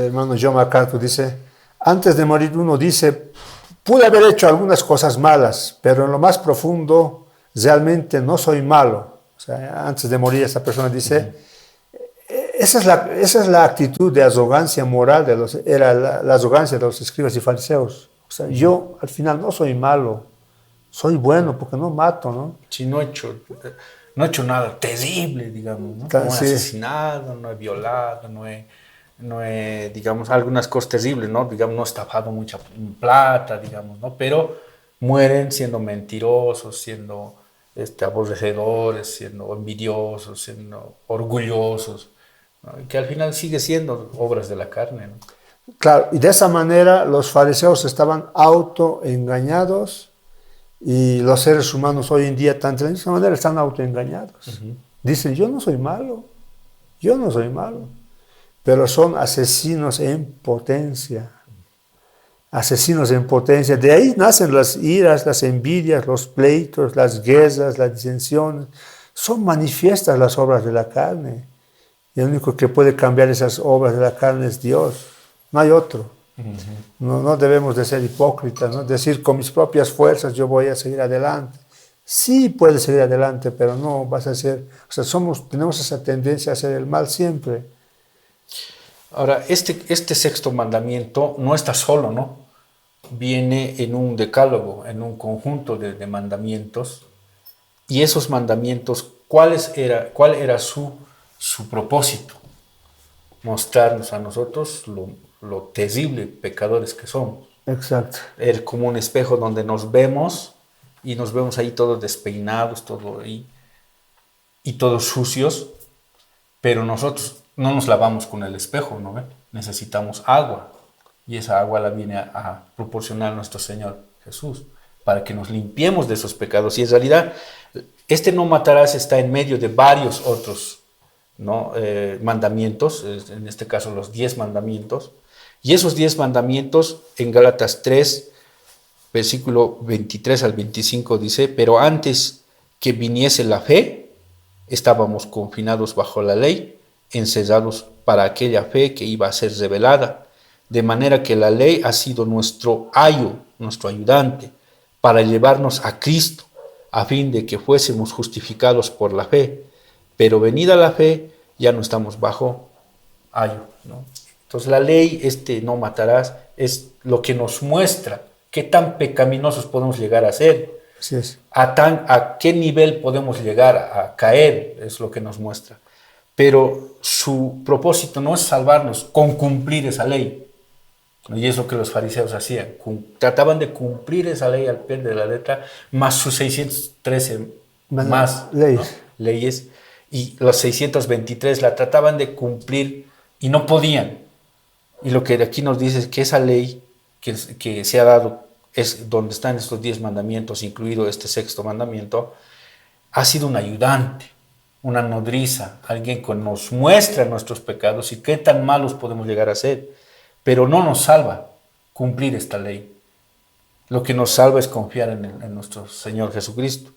hermano John MacArthur dice, antes de morir uno dice, pude haber hecho algunas cosas malas, pero en lo más profundo realmente no soy malo. O sea, antes de morir esa persona dice, esa es la actitud de arrogancia moral, era la arrogancia de los escribas y fariseos. O sea, yo al final no soy malo, soy bueno porque no mato, ¿no? Si no he hecho nada terrible, digamos, ¿no? No he asesinado, no he violado, no he, digamos, algunas cosas terribles, ¿no? Digamos, no he estafado mucha plata, digamos, ¿no? Pero mueren siendo mentirosos, siendo aborrecedores, siendo envidiosos, siendo orgullosos, ¿no? Y que al final sigue siendo obras de la carne, ¿no? Claro, y de esa manera los fariseos estaban autoengañados y los seres humanos hoy en día de esa manera están autoengañados. Dicen, yo no soy malo, pero son asesinos en potencia. Asesinos en potencia. De ahí nacen las iras, las envidias, los pleitos, las guerras, las disensiones. Son manifiestas las obras de la carne. Y el único que puede cambiar esas obras de la carne es Dios. No hay otro. No debemos de ser hipócritas, ¿no? Decir con mis propias fuerzas yo voy a seguir adelante. Sí puedes seguir adelante, pero no vas a ser... O sea, tenemos esa tendencia a hacer el mal siempre. Ahora, este sexto mandamiento no está solo, ¿no? Viene en un decálogo, en un conjunto de mandamientos. Y esos mandamientos, ¿cuál era su propósito? Mostrarnos a nosotros lo terrible pecadores que somos. Exacto. Es como un espejo donde nos vemos y nos vemos ahí todos despeinados, y todos sucios, pero nosotros no nos lavamos con el espejo, ¿no? Necesitamos agua, y esa agua la viene a proporcionar nuestro Señor Jesús, para que nos limpiemos de esos pecados. Y en realidad, no matarás está en medio de varios otros, ¿no? Mandamientos, en este caso los 10 mandamientos, y esos 10 mandamientos en Gálatas 3, versículo 23 al 25 dice, pero antes que viniese la fe, estábamos confinados bajo la ley, encerrados para aquella fe que iba a ser revelada. de manera que la ley ha sido nuestro ayo, nuestro ayudante, para llevarnos a Cristo, a fin de que fuésemos justificados por la fe. Pero venida la fe, ya no estamos bajo ayo, ¿no? Entonces la ley, no matarás, es lo que nos muestra qué tan pecaminosos podemos llegar a ser, Así es. a qué nivel podemos llegar a caer, es lo que nos muestra. Pero su propósito no es salvarnos con cumplir esa ley, ¿no? Y es lo que los fariseos hacían, trataban de cumplir esa ley al pie de la letra, más sus 613 más leyes, ¿no? Leyes, y los 623 la trataban de cumplir y no podían. Y lo que aquí nos dice es que esa ley que se ha dado, es donde están estos 10 mandamientos, incluido este sexto mandamiento, ha sido un ayudante, una nodriza, alguien que nos muestra nuestros pecados y qué tan malos podemos llegar a ser, pero no nos salva cumplir esta ley. Lo que nos salva es confiar en nuestro Señor Jesucristo,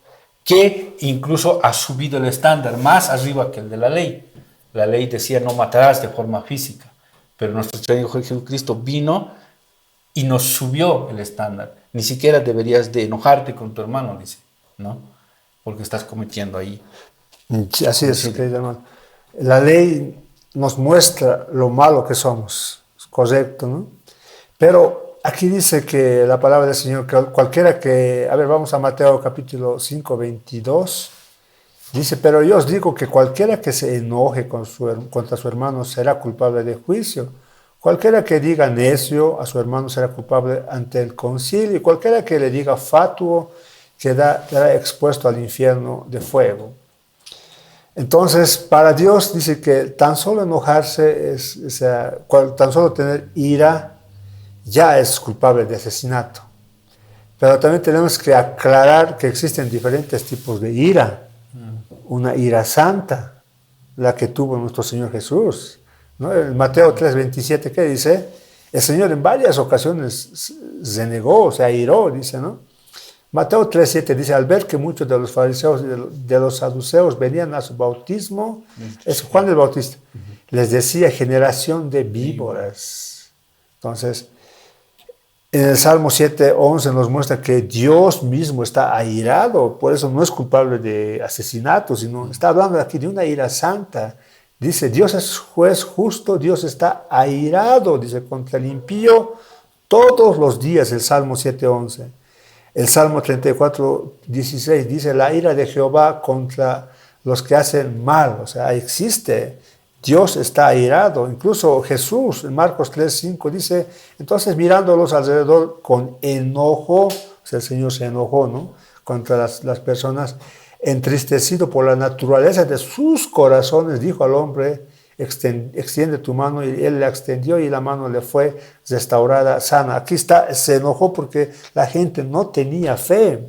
que incluso ha subido el estándar más arriba que el de la ley. La ley decía no matarás de forma física, pero nuestro Señor Jesucristo vino y nos subió el estándar. Ni siquiera deberías de enojarte con tu hermano, dice, ¿no? Porque estás cometiendo ahí. Sí, así es, querido hermano. La ley nos muestra lo malo que somos, es correcto, ¿no? Pero aquí dice que la palabra del Señor, que cualquiera que, a ver, vamos a Mateo capítulo 5, 22, dice, pero yo os digo que cualquiera que se enoje contra su hermano será culpable de juicio. Cualquiera que diga necio a su hermano será culpable ante el concilio, y cualquiera que le diga fatuo quedará expuesto al infierno de fuego. Entonces, para Dios dice que tan solo enojarse, tan solo tener ira, ya es culpable de asesinato. Pero también tenemos que aclarar que existen diferentes tipos de ira. Una ira santa, la que tuvo nuestro Señor Jesús, ¿no? En Mateo 3:27, ¿qué dice? El Señor en varias ocasiones se negó, se airó, dice, ¿no? Mateo 3:7 dice, al ver que muchos de los fariseos y de los saduceos venían a su bautismo, es Juan el Bautista, les decía, generación de víboras. Entonces, en el Salmo 7:11 nos muestra que Dios mismo está airado, por eso no es culpable de asesinato, sino está hablando aquí de una ira santa. Dice, Dios es juez justo, Dios está airado, dice, contra el impío todos los días, el Salmo 7:11. El Salmo 34:16 dice, la ira de Jehová contra los que hacen mal, o sea, existe, Dios está airado. Incluso Jesús, en Marcos 3:5 dice, entonces mirándolos alrededor con enojo, o sea, el Señor se enojó, ¿no?, contra las personas, entristecido por la naturaleza de sus corazones, dijo al hombre, extiende tu mano, y él la extendió y la mano le fue restaurada sana. Aquí está, se enojó porque la gente no tenía fe.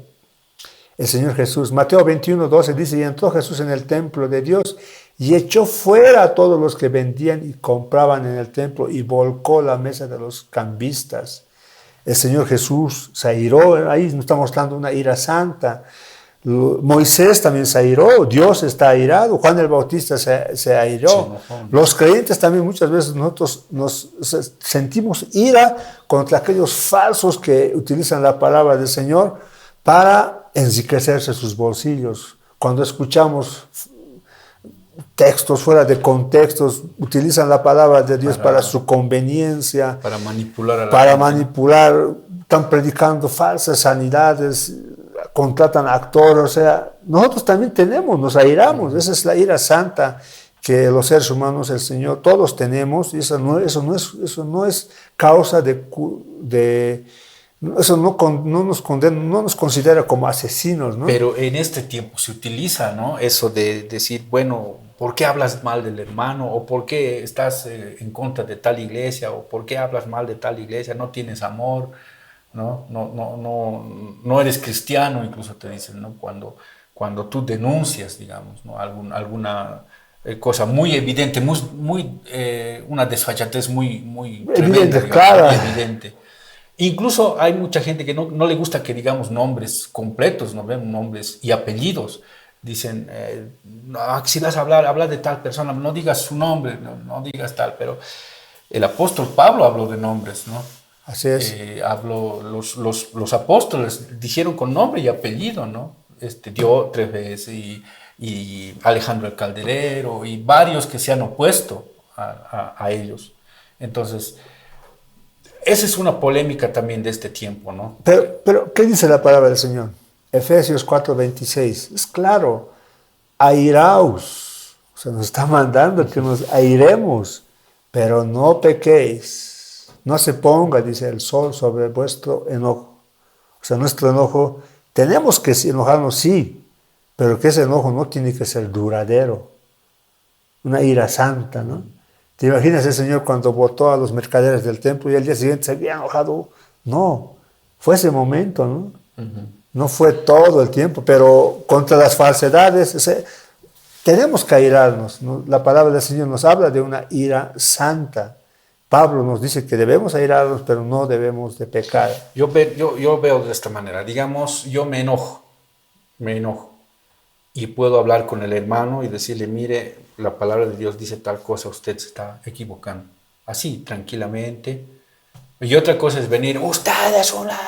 El Señor Jesús, Mateo 21:12 dice, y entró Jesús en el templo de Dios y echó fuera a todos los que vendían y compraban en el templo y volcó la mesa de los cambistas. El Señor Jesús se airó, ahí nos está mostrando una ira santa. Moisés también se airó, Dios está airado, Juan el Bautista se airó. Los creyentes también muchas veces nosotros nos sentimos ira contra aquellos falsos que utilizan la palabra del Señor para enriquecerse sus bolsillos. Cuando escuchamos textos fuera de contextos, utilizan la palabra de Dios para su conveniencia, para manipular a la para gente. manipular, están predicando falsas sanidades, contratan actores, o sea, nosotros también nos airamos, esa es la ira santa que los seres humanos, el Señor, todos tenemos, y eso no es causa eso no nos condena, no nos considera como asesinos, ¿no? Pero en este tiempo se utiliza, ¿no?, eso de decir, bueno, ¿por qué hablas mal del hermano? ¿O por qué estás en contra de tal iglesia? ¿O por qué hablas mal de tal iglesia? ¿No tienes amor? No eres cristiano, incluso te dicen, ¿no? Cuando tú denuncias, digamos, ¿no?, alguna cosa muy evidente, una desfachatez muy tremenda, digamos, clara. muy evidente. Incluso hay mucha gente que no le gusta que digamos nombres completos, ¿no ven? Nombres y apellidos. Dicen, si vas a hablar, habla de tal persona, no digas su nombre, no digas tal, pero El apóstol Pablo habló de nombres, ¿no? Así es. Los apóstoles dijeron con nombre y apellido, ¿no? Diótrefes y Alejandro el Calderero y varios que se han opuesto a ellos. Entonces, esa es una polémica también de este tiempo, ¿no? Pero, ¿qué dice la palabra del Señor? Efesios 4:26. Es claro, airaos. O sea, nos está mandando que nos airemos, pero no pequéis. No se ponga, dice el sol, sobre vuestro enojo. O sea, nuestro enojo, tenemos que enojarnos, sí, pero que ese enojo no tiene que ser duradero. Una ira santa, ¿no? ¿Te imaginas el Señor cuando votó a los mercaderes del templo y al día siguiente se había enojado? No, fue ese momento, ¿no? No fue todo el tiempo, pero contra las falsedades, tenemos que airarnos, ¿no? La palabra del Señor nos habla de una ira santa. Pablo nos dice que debemos airarnos, pero no debemos de pecar. Yo veo de esta manera, digamos, yo me enojo, y puedo hablar con el hermano y decirle, mire, la palabra de Dios dice tal cosa, usted se está equivocando. Así, tranquilamente. Y otra cosa es venir, usted es una...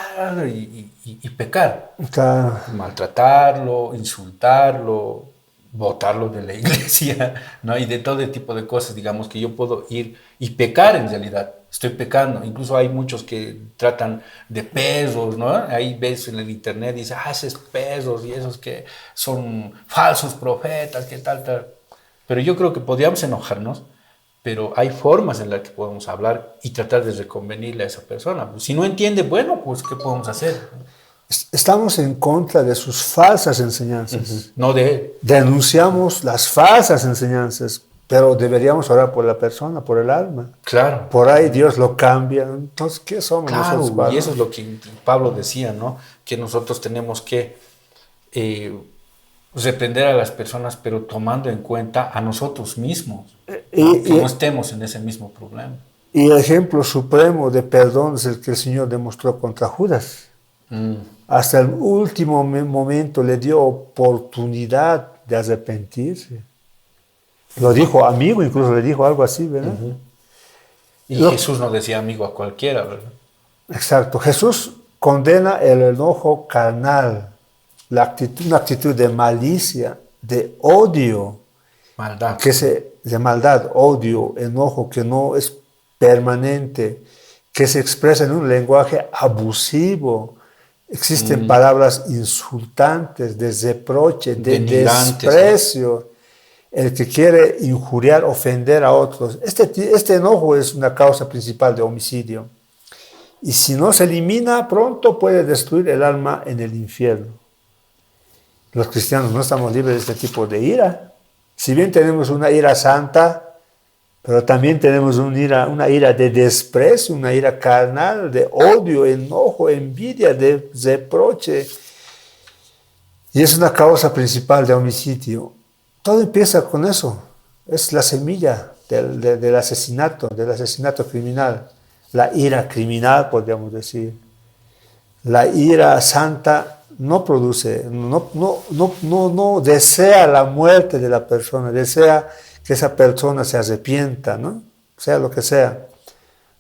y pecar. Claro. Maltratarlo, insultarlo, botarlo de la iglesia, ¿no? Y de todo tipo de cosas, digamos, que yo puedo ir y pecar en realidad. Estoy pecando. Incluso hay muchos que tratan de pesos, ¿no? Ahí ves en el internet, dice, esos pesos y esos que son falsos profetas, que tal. Pero yo creo que podríamos enojarnos, pero hay formas en las que podemos hablar y tratar de reconvenirle a esa persona. Si no entiende, bueno, pues, ¿qué podemos hacer? Estamos en contra de sus falsas enseñanzas. No de él. Denunciamos las falsas enseñanzas, pero deberíamos orar por la persona, por el alma. Claro. Por ahí Dios lo cambia. Entonces, ¿qué somos nosotros? Claro, y eso es lo que Pablo decía, ¿no? Que nosotros tenemos que reprender a las personas, pero tomando en cuenta a nosotros mismos, ¿no? Que no estemos en ese mismo problema. Y el ejemplo supremo de perdón es el que el Señor demostró contra Judas. Hasta el último momento le dio oportunidad de arrepentirse. Lo dijo amigo, incluso le dijo algo así, ¿verdad? Y Jesús no decía amigo a cualquiera, ¿verdad? Exacto. Jesús condena el enojo carnal, una actitud de malicia, de odio. Maldad. De maldad, odio, enojo que no es permanente, que se expresa en un lenguaje abusivo. Existen palabras insultantes, de reproche, de desprecio. El que quiere injuriar, ofender a otros. Este enojo es una causa principal de homicidio. Y si no se elimina, pronto puede destruir el alma en el infierno. Los cristianos no estamos libres de este tipo de ira. Si bien tenemos una ira santa, pero también tenemos una ira de desprecio, una ira carnal, de odio, enojo, envidia, de reproche. Y es una causa principal de homicidio. Todo empieza con eso. Es la semilla del asesinato criminal. La ira criminal, podríamos decir. La ira santa no produce, no desea la muerte de la persona, desea que esa persona se arrepienta, ¿no? Sea lo que sea.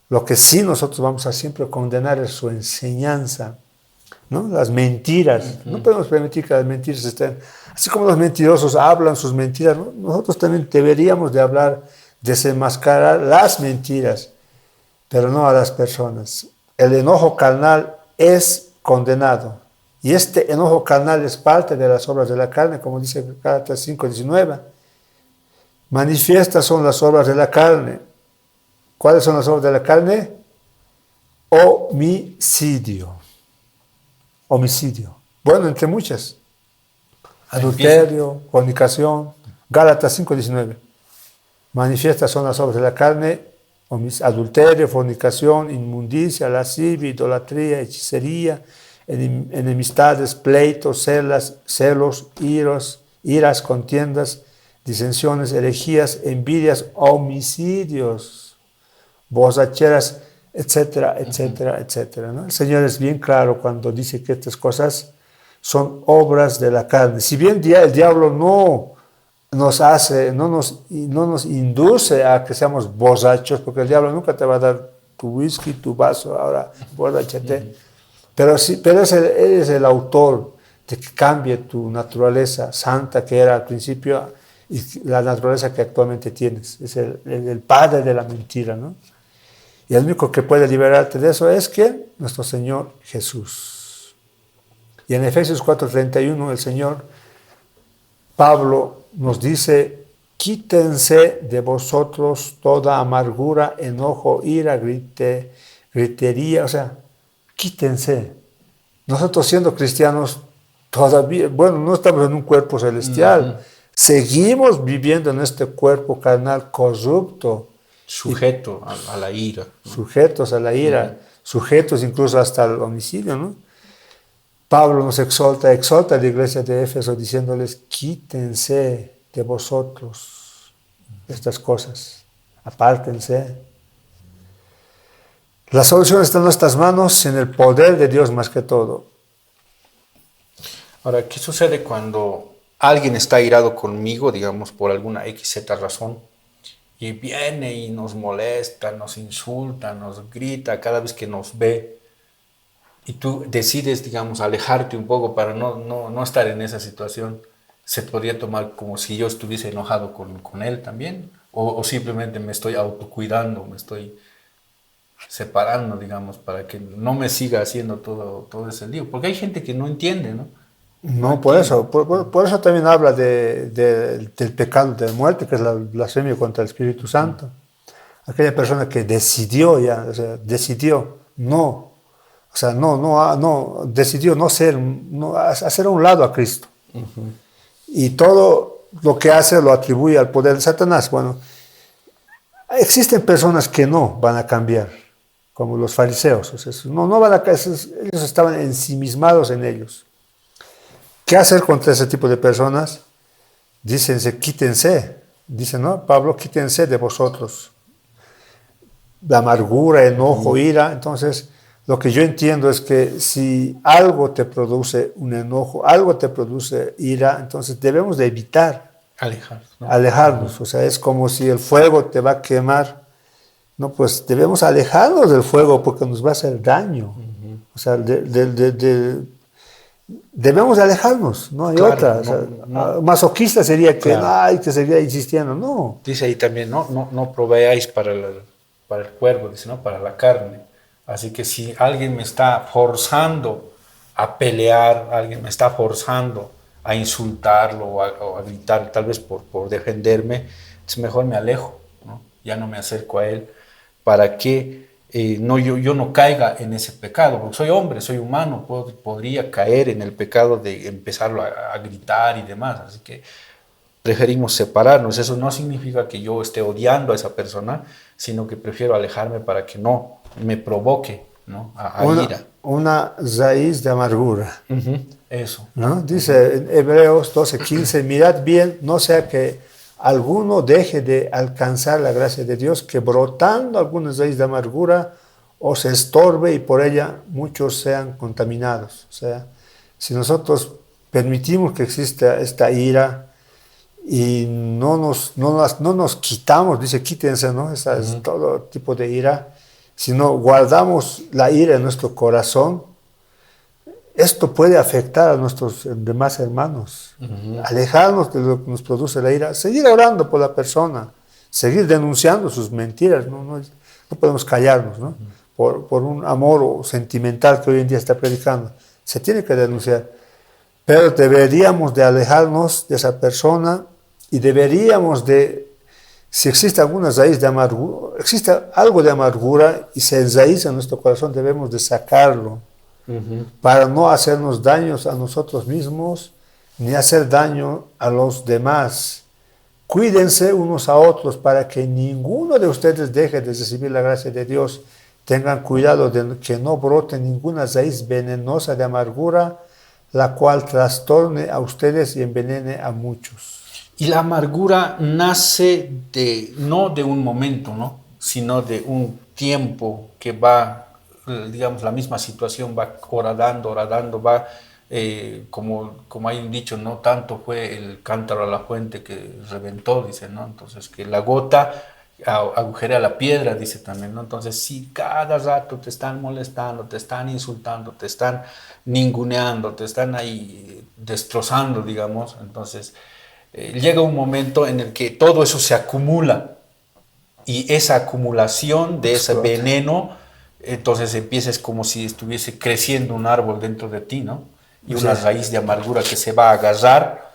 Lo que sí nosotros vamos a siempre condenar es su enseñanza, ¿no? Las mentiras. No podemos permitir que las mentiras estén. Así como los mentirosos hablan sus mentiras, ¿no? Nosotros también deberíamos de hablar, desenmascarar las mentiras, pero no a las personas. El enojo carnal es condenado. Y este enojo carnal es parte de las obras de la carne, como dice Gálatas 5:19. Manifiestas son las obras de la carne. ¿Cuáles son las obras de la carne? Homicidio. Bueno, entre muchas. Adulterio, fornicación. Gálatas 5:19. Manifiestas son las obras de la carne: adulterio, fornicación, inmundicia, lascivia, idolatría, hechicería, enemistades, pleitos, celos, iras, contiendas, disensiones, herejías, envidias, homicidios, borracheras, etcétera, etcétera, etcétera, ¿no? El Señor es bien claro cuando dice que estas cosas son obras de la carne. Si bien el diablo no nos hace, no nos induce a que seamos borrachos, porque el diablo nunca te va a dar tu whisky, tu vaso, ahora borrachate. Pero sí, pero él es el autor de que cambie tu naturaleza santa que era al principio y la naturaleza que actualmente tienes. Es el padre de la mentira, ¿no? Y el único que puede liberarte de eso es ¿quién? Nuestro Señor Jesús. Y en Efesios 4:31 el Señor Pablo nos dice, quítense de vosotros toda amargura, enojo, ira, gritería, o sea, quítense. Nosotros siendo cristianos todavía, bueno, no estamos en un cuerpo celestial, seguimos viviendo en este cuerpo carnal corrupto. Sujeto a la ira. Sujetos a la ira, sujetos incluso hasta al homicidio, ¿no? Pablo nos exhorta a la iglesia de Éfeso diciéndoles, quítense de vosotros estas cosas, apártense. La solución está en nuestras manos, en el poder de Dios más que todo. Ahora, ¿qué sucede cuando alguien está irado conmigo, digamos, por alguna XZ razón, y viene y nos molesta, nos insulta, nos grita cada vez que nos ve? Y tú decides, digamos, alejarte un poco para no estar en esa situación. ¿Se podría tomar como si yo estuviese enojado con él también? O simplemente me estoy autocuidando, me estoy separando, digamos, para que no me siga haciendo todo ese lío? Porque hay gente que no entiende, ¿no? No, por eso, por eso también habla del pecado de muerte, que es la blasfemia contra el Espíritu Santo. Aquella persona que decidió ya, o sea, decidió no. O sea, decidió no ser, hacer a un lado a Cristo. Y todo lo que hace lo atribuye al poder de Satanás. Bueno, existen personas que no van a cambiar, como los fariseos. O sea, no van a cambiar, ellos estaban ensimismados en ellos. ¿Qué hacer contra ese tipo de personas? Dícense, quítense. Dice, ¿no? Pablo, quítense de vosotros. La amargura, enojo, ira. Entonces, lo que yo entiendo es que si algo te produce un enojo, algo te produce ira, entonces debemos de evitar alejarnos. O sea, es como si el fuego te va a quemar. No, pues debemos alejarnos del fuego porque nos va a hacer daño. O sea, debemos de alejarnos, no hay otra. O sea, masoquista sería que, ay, que seguía insistiendo, no. Dice ahí también, no proveáis para el cuerpo, dice, ¿no? Para la carne. Así que si alguien me está forzando a pelear, alguien me está forzando a insultarlo o a gritar, tal vez por defenderme, es mejor me alejo, ¿no? Ya no me acerco a él para que yo no caiga en ese pecado, porque soy hombre, soy humano, podría caer en el pecado de empezarlo a gritar y demás. Así que preferimos separarnos. Eso no significa que yo esté odiando a esa persona, sino que prefiero alejarme para que no me provoque, ¿no? a ira. Una raíz de amargura. Eso. ¿No? Dice en Hebreos 12:15, mirad bien, no sea que alguno deje de alcanzar la gracia de Dios, que brotando alguna raíz de amargura os estorbe y por ella muchos sean contaminados. O sea, si nosotros permitimos que exista esta ira y no nos quitamos, dice quítense, ¿no? Esa es todo tipo de ira, sino guardamos la ira en nuestro corazón, esto puede afectar a nuestros demás hermanos. Alejarnos de lo que nos produce la ira, seguir orando por la persona, seguir denunciando sus mentiras, no podemos callarnos, ¿no? Por un amor sentimental que hoy en día está predicando, se tiene que denunciar, pero deberíamos de alejarnos de esa persona y deberíamos de, si existe alguna raíz de amargura, existe algo de amargura y se enraiza en nuestro corazón, debemos de sacarlo. Para no hacernos daños a nosotros mismos ni hacer daño a los demás. Cuídense unos a otros para que ninguno de ustedes deje de recibir la gracia de Dios. Tengan cuidado de que no brote ninguna raíz venenosa de amargura, la cual trastorne a ustedes y envenene a muchos. Y la amargura nace no de un momento, ¿no? Sino de un tiempo que va, digamos, la misma situación va horadando, va como hay un dicho, no tanto fue el cántaro a la fuente que reventó, dice, ¿no? Entonces, que la gota agujerea la piedra, dice también, ¿no? Entonces, si cada rato te están molestando, te están insultando, te están ninguneando, te están ahí destrozando, digamos, entonces llega un momento en el que todo eso se acumula y esa acumulación de ese Explota. veneno, entonces empieza es como si estuviese creciendo un árbol dentro de ti, ¿no? Y Sí. una raíz de amargura que se va a agarrar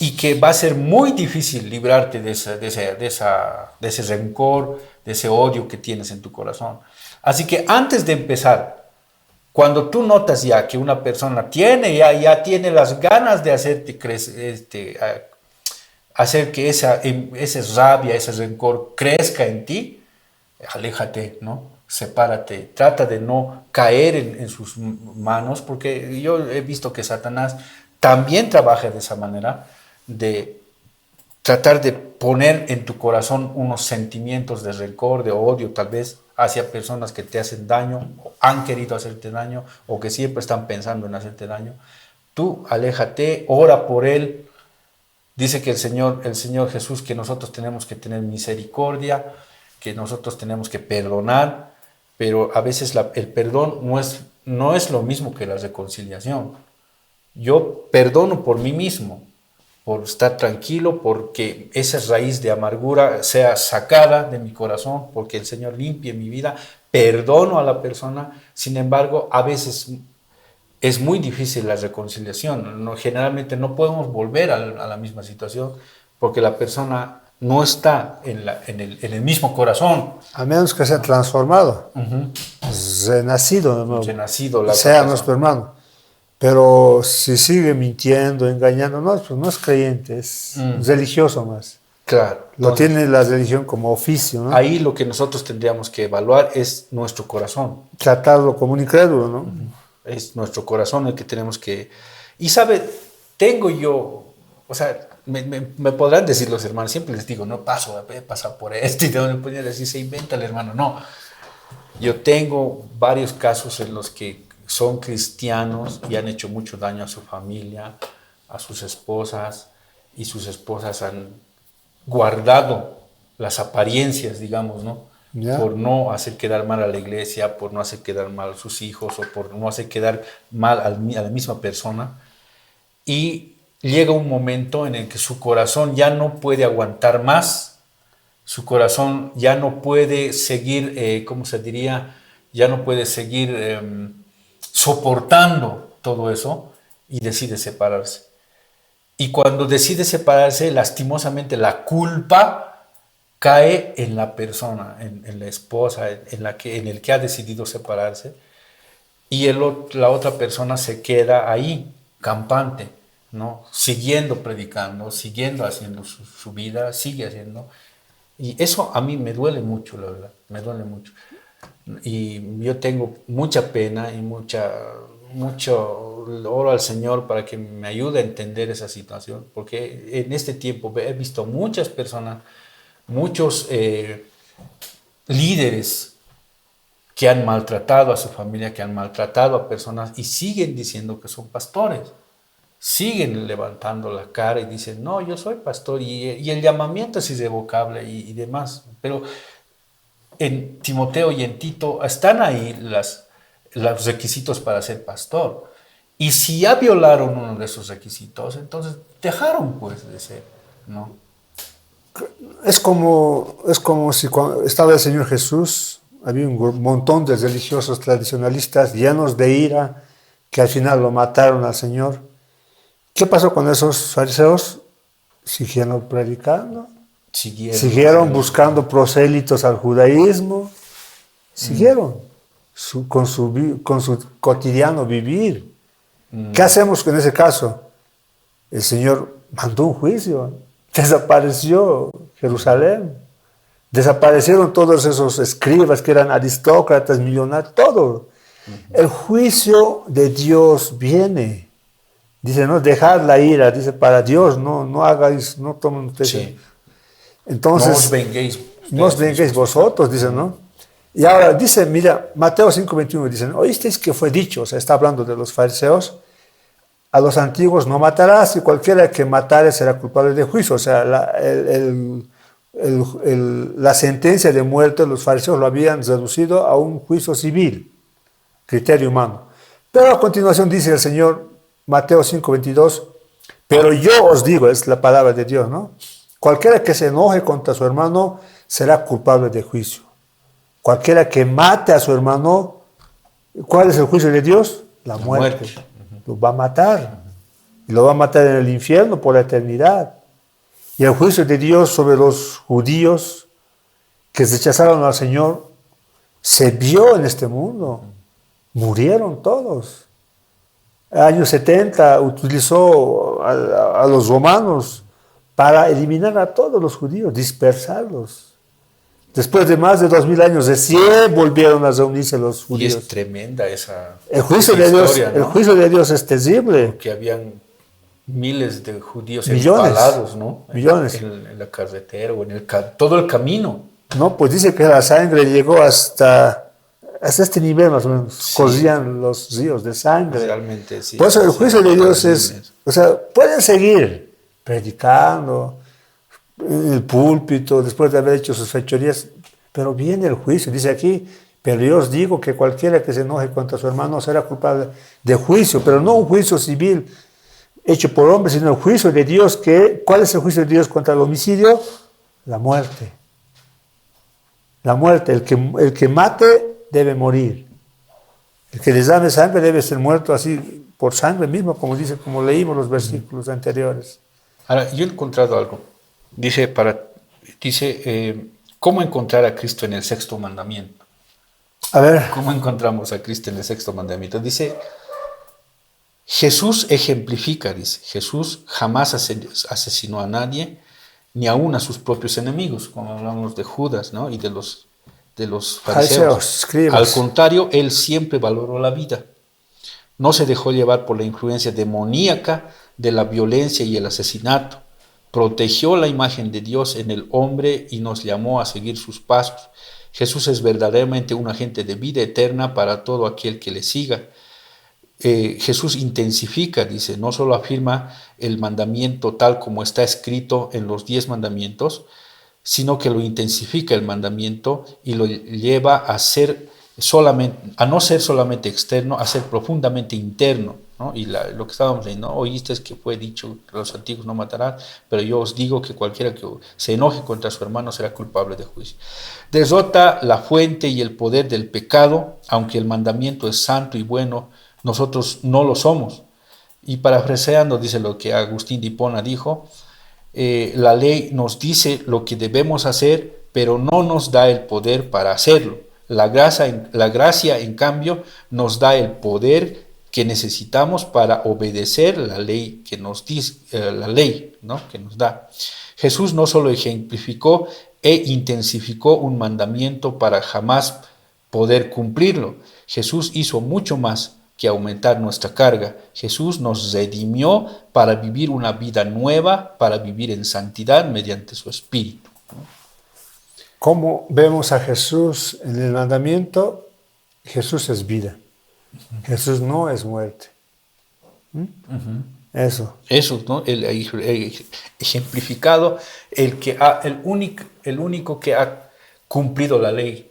y que va a ser muy difícil librarte de ese rencor, de ese odio que tienes en tu corazón. Así que antes de empezar, cuando tú notas ya que una persona ya tiene las ganas de hacerte crecer, hacer que esa rabia, ese rencor crezca en ti, aléjate, ¿no? Sepárate, trata de no caer en sus manos, porque yo he visto que Satanás también trabaja de esa manera, de tratar de poner en tu corazón unos sentimientos de rencor, de odio, tal vez hacia personas que te hacen daño, o han querido hacerte daño, o que siempre están pensando en hacerte daño. Tú aléjate, ora por él. Dice que el Señor Jesús que nosotros tenemos que tener misericordia, que nosotros tenemos que perdonar, pero a veces el perdón no es lo mismo que la reconciliación. Yo perdono por mí mismo, por estar tranquilo, porque esa raíz de amargura sea sacada de mi corazón, porque el Señor limpie mi vida, perdono a la persona. Sin embargo, a veces es muy difícil la reconciliación. No, generalmente no podemos volver a la misma situación porque la persona no está en el mismo corazón. A menos que sea transformado, renacido de nuevo, Renacido y la sea otra nuestro persona. hermano. Pero si sigue mintiendo, engañando, no, pues no es creyente, es religioso más. Claro. Lo Entonces, tiene la religión como oficio, ¿no? ahí lo que nosotros tendríamos que evaluar es nuestro corazón. Tratarlo como un incrédulo, ¿no? Es nuestro corazón el que tenemos que... Y sabe, tengo yo, o sea, me podrán decir los hermanos, siempre les digo, no paso, he pasado por esto, y te van a poner así, se inventa el hermano. No, yo tengo varios casos en los que son cristianos y han hecho mucho daño a su familia, a sus esposas, y sus esposas han guardado las apariencias, digamos, ¿no? ¿Ya? Por no hacer quedar mal a la iglesia, por no hacer quedar mal a sus hijos o por no hacer quedar mal a la misma persona. Y llega un momento en el que su corazón ya no puede aguantar más, su corazón ya no puede seguir, ¿cómo se diría? Ya no puede seguir soportando todo eso y decide separarse. Y cuando decide separarse, lastimosamente la culpa cae en la persona, en la esposa, en el que ha decidido separarse, y la otra persona se queda ahí, campante, ¿no? Siguiendo predicando, siguiendo haciendo su vida, sigue haciendo. Y eso a mí me duele mucho, la verdad, me duele mucho. Y yo tengo mucha pena y mucho oro al Señor para que me ayude a entender esa situación, porque en este tiempo he visto muchas personas, muchos líderes que han maltratado a su familia, que han maltratado a personas y siguen diciendo que son pastores. Siguen levantando la cara y dicen, no, yo soy pastor y el llamamiento es irrevocable y demás. Pero en Timoteo y en Tito están ahí los requisitos para ser pastor. Y si ya violaron uno de esos requisitos, entonces dejaron pues de ser, ¿no? Es como si cuando estaba el Señor Jesús, había un montón de religiosos tradicionalistas llenos de ira que al final lo mataron al Señor. ¿Qué pasó con esos fariseos? Siguieron predicando, siguieron buscando prosélitos al judaísmo, siguieron con su cotidiano vivir. ¿Qué hacemos en ese caso? El Señor mandó un juicio, desapareció Jerusalén, desaparecieron todos esos escribas que eran aristócratas, millonarios, todo. El juicio de Dios viene. Dice, no, dejad la ira, dice, para Dios, no hagáis, no tomen ustedes. Sí. Entonces, no os venguéis vosotros, dice, ¿no? Y ahora dice, mira, Mateo 5:21 dice, oísteis que fue dicho, o sea, está hablando de los fariseos, a los antiguos no matarás y cualquiera que matare será culpable de juicio. O sea, la sentencia de muerte los fariseos lo habían reducido a un juicio civil, criterio humano. Pero a continuación dice el Señor, Mateo 5:22, pero yo os digo, es la palabra de Dios, ¿no? Cualquiera que se enoje contra su hermano será culpable de juicio. Cualquiera que mate a su hermano, ¿cuál es el juicio de Dios? La muerte. Lo va a matar. Y lo va a matar en el infierno por la eternidad. Y el juicio de Dios sobre los judíos que rechazaron al Señor se vio en este mundo. Murieron todos. En el año 70 utilizó a los romanos para eliminar a todos los judíos, dispersarlos. Después de más de 2000 años, recién volvieron a reunirse los Y judíos. es tremenda esa El juicio historia, ¿no? El ¿no? juicio de Dios es terrible. Que habían miles de judíos Millones. empalados, ¿no? Millones. En la carretera o en todo el camino. No, pues dice que la sangre llegó hasta este nivel más o menos. Sí. Corrían los ríos de sangre. Realmente, sí. Por eso el Sí, juicio de Dios terrible. o sea, pueden seguir predicando en el púlpito después de haber hecho sus fechorías, pero viene el juicio. Dice aquí, pero yo os digo que cualquiera que se enoje contra su hermano será culpable de juicio, pero no un juicio civil hecho por hombres, sino el juicio de Dios. ¿Cuál es el juicio de Dios contra el homicidio? La muerte. La muerte. El que mate debe morir. El que desame sangre debe ser muerto así por sangre mismo, como leímos los versículos anteriores. Ahora, yo he encontrado algo. Dice, ¿cómo encontrar a Cristo en el sexto mandamiento? A ver. ¿Cómo encontramos a Cristo en el sexto mandamiento? Dice, Jesús ejemplifica, dice, Jesús jamás asesinó a nadie, ni aún a sus propios enemigos, como hablamos de Judas, ¿no? Y de los fariseos. Escribas. Al contrario, él siempre valoró la vida. No se dejó llevar por la influencia demoníaca de la violencia y el asesinato. Protegió la imagen de Dios en el hombre y nos llamó a seguir sus pasos. Jesús es verdaderamente un agente de vida eterna para todo aquel que le siga. Jesús intensifica, dice, no solo afirma el mandamiento tal como está escrito en los 10 mandamientos, sino que lo intensifica el mandamiento y lo lleva a no ser solamente externo, a ser profundamente interno, ¿no? Y lo que estábamos leyendo, ¿no? Oíste es que fue dicho que los antiguos no matarán, pero yo os digo que cualquiera que se enoje contra su hermano será culpable de juicio. Desrota la fuente y el poder del pecado, aunque el mandamiento es santo y bueno, nosotros no lo somos. Y parafraseando, dice lo que Agustín de Hipona dijo, la ley nos dice lo que debemos hacer, pero no nos da el poder para hacerlo. La gracia, en cambio, nos da el poder que necesitamos para obedecer la ley que nos dice, ¿no? Que nos da. Jesús no solo ejemplificó e intensificó un mandamiento para jamás poder cumplirlo. Jesús hizo mucho más que aumentar nuestra carga. Jesús nos redimió para vivir una vida nueva, para vivir en santidad mediante su Espíritu. ¿Cómo vemos a Jesús en el mandamiento? Jesús es vida. Jesús no es muerte. Eso. Eso, ¿no? El ejemplificado, el único que ha cumplido la ley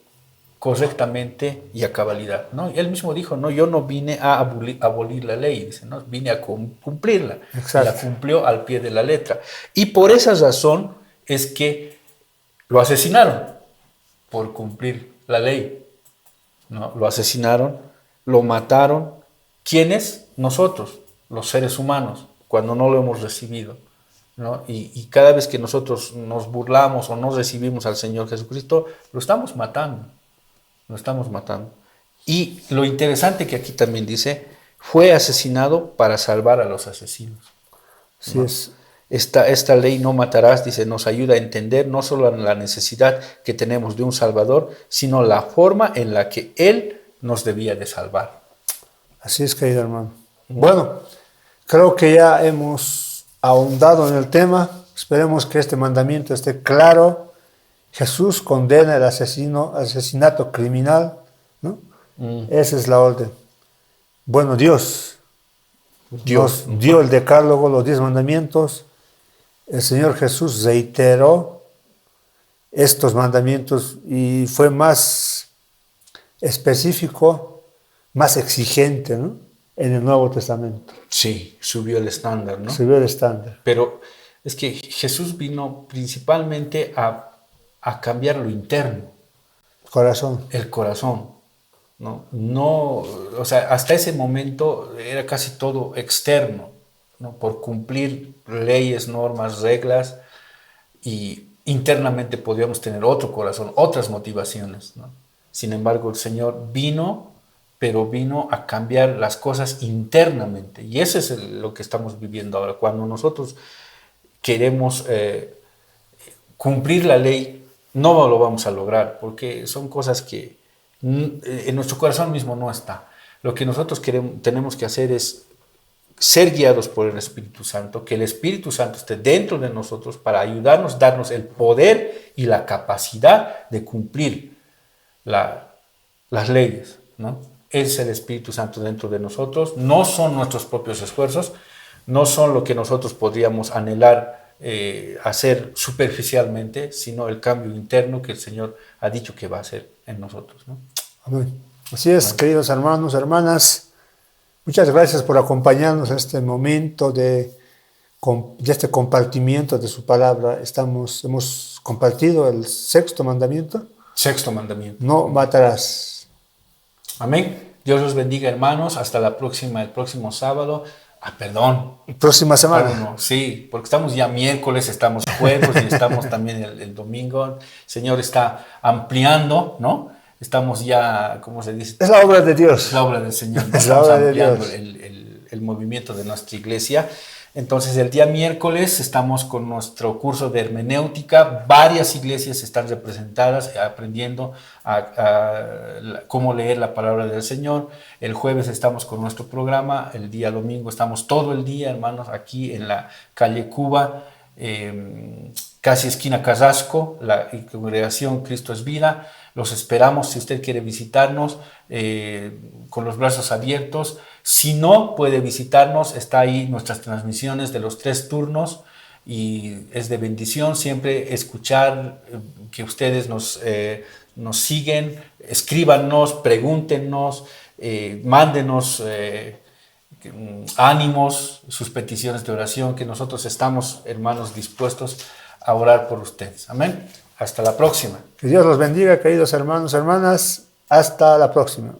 correctamente y a cabalidad, ¿no? Él mismo dijo, no, yo no vine a abolir la ley, dice, ¿no? Vine a cumplirla. Exacto. La cumplió al pie de la letra. Y por esa razón es que lo asesinaron por cumplir la ley, ¿no? Lo asesinaron, lo mataron. ¿Quiénes? Nosotros, los seres humanos, cuando no lo hemos recibido, ¿no? Y cada vez que nosotros nos burlamos o no recibimos al Señor Jesucristo, lo estamos matando. Lo estamos matando. Y lo interesante que aquí también dice, fue asesinado para salvar a los asesinos. Sí, ¿no? es. Esta ley no matarás, dice, nos ayuda a entender no solo la necesidad que tenemos de un Salvador, sino la forma en la que Él nos debía de salvar. Así es, querido hermano. Bueno, creo que ya hemos ahondado en el tema. Esperemos que este mandamiento esté claro. Jesús condena el asesinato criminal, ¿no? Esa es la orden. Bueno, Dios, nos dio el decálogo, los 10 mandamientos. El Señor Jesús reiteró estos mandamientos y fue más específico, más exigente, ¿no? En el Nuevo Testamento. Sí, subió el estándar, ¿no? Subió el estándar. Pero es que Jesús vino principalmente a cambiar lo interno, Corazón. el corazón, ¿no? No, o sea, hasta ese momento era casi todo externo, ¿no? Por cumplir leyes, normas, reglas, y internamente podríamos tener otro corazón, otras motivaciones, ¿no? Sin embargo, el Señor vino, pero vino a cambiar las cosas internamente. Y eso es lo que estamos viviendo ahora. Cuando nosotros queremos cumplir la ley, no lo vamos a lograr, porque son cosas que en nuestro corazón mismo no está. Lo que nosotros tenemos que hacer es ser guiados por el Espíritu Santo, que el Espíritu Santo esté dentro de nosotros para ayudarnos, darnos el poder y la capacidad de cumplir las leyes, ¿no? Es el Espíritu Santo dentro de nosotros, no son nuestros propios esfuerzos, no son lo que nosotros podríamos anhelar hacer superficialmente, sino el cambio interno que el Señor ha dicho que va a hacer en nosotros, ¿no? Amén. Así es, queridos hermanos, hermanas, muchas gracias por acompañarnos en este momento de este compartimiento de su palabra. Hemos compartido el 6º mandamiento. 6º mandamiento. No matarás. Amén. Dios los bendiga, hermanos. Hasta el próximo sábado. Perdón. Próxima semana. No, sí, porque estamos ya miércoles, estamos jueves y estamos también el domingo. El Señor está ampliando, ¿no? Estamos ya, ¿cómo se dice? Es la obra de Dios. Es la obra del Señor. Es la obra de Dios. Dios. El movimiento de nuestra iglesia. Entonces, el día miércoles estamos con nuestro curso de hermenéutica. Varias iglesias están representadas, aprendiendo cómo leer la palabra del Señor. El jueves estamos con nuestro programa. El día domingo estamos todo el día, hermanos, aquí en la calle Cuba, casi esquina Carrasco, la congregación Cristo es Vida. Los esperamos si usted quiere visitarnos, con los brazos abiertos. Si no puede visitarnos, está ahí nuestras transmisiones de los 3 turnos y es de bendición siempre escuchar que ustedes nos siguen. Escríbanos, pregúntenos, mándenos ánimos, sus peticiones de oración, que nosotros estamos, hermanos, dispuestos a orar por ustedes. Amén. Hasta la próxima. Que Dios los bendiga, queridos hermanos, hermanas. Hasta la próxima.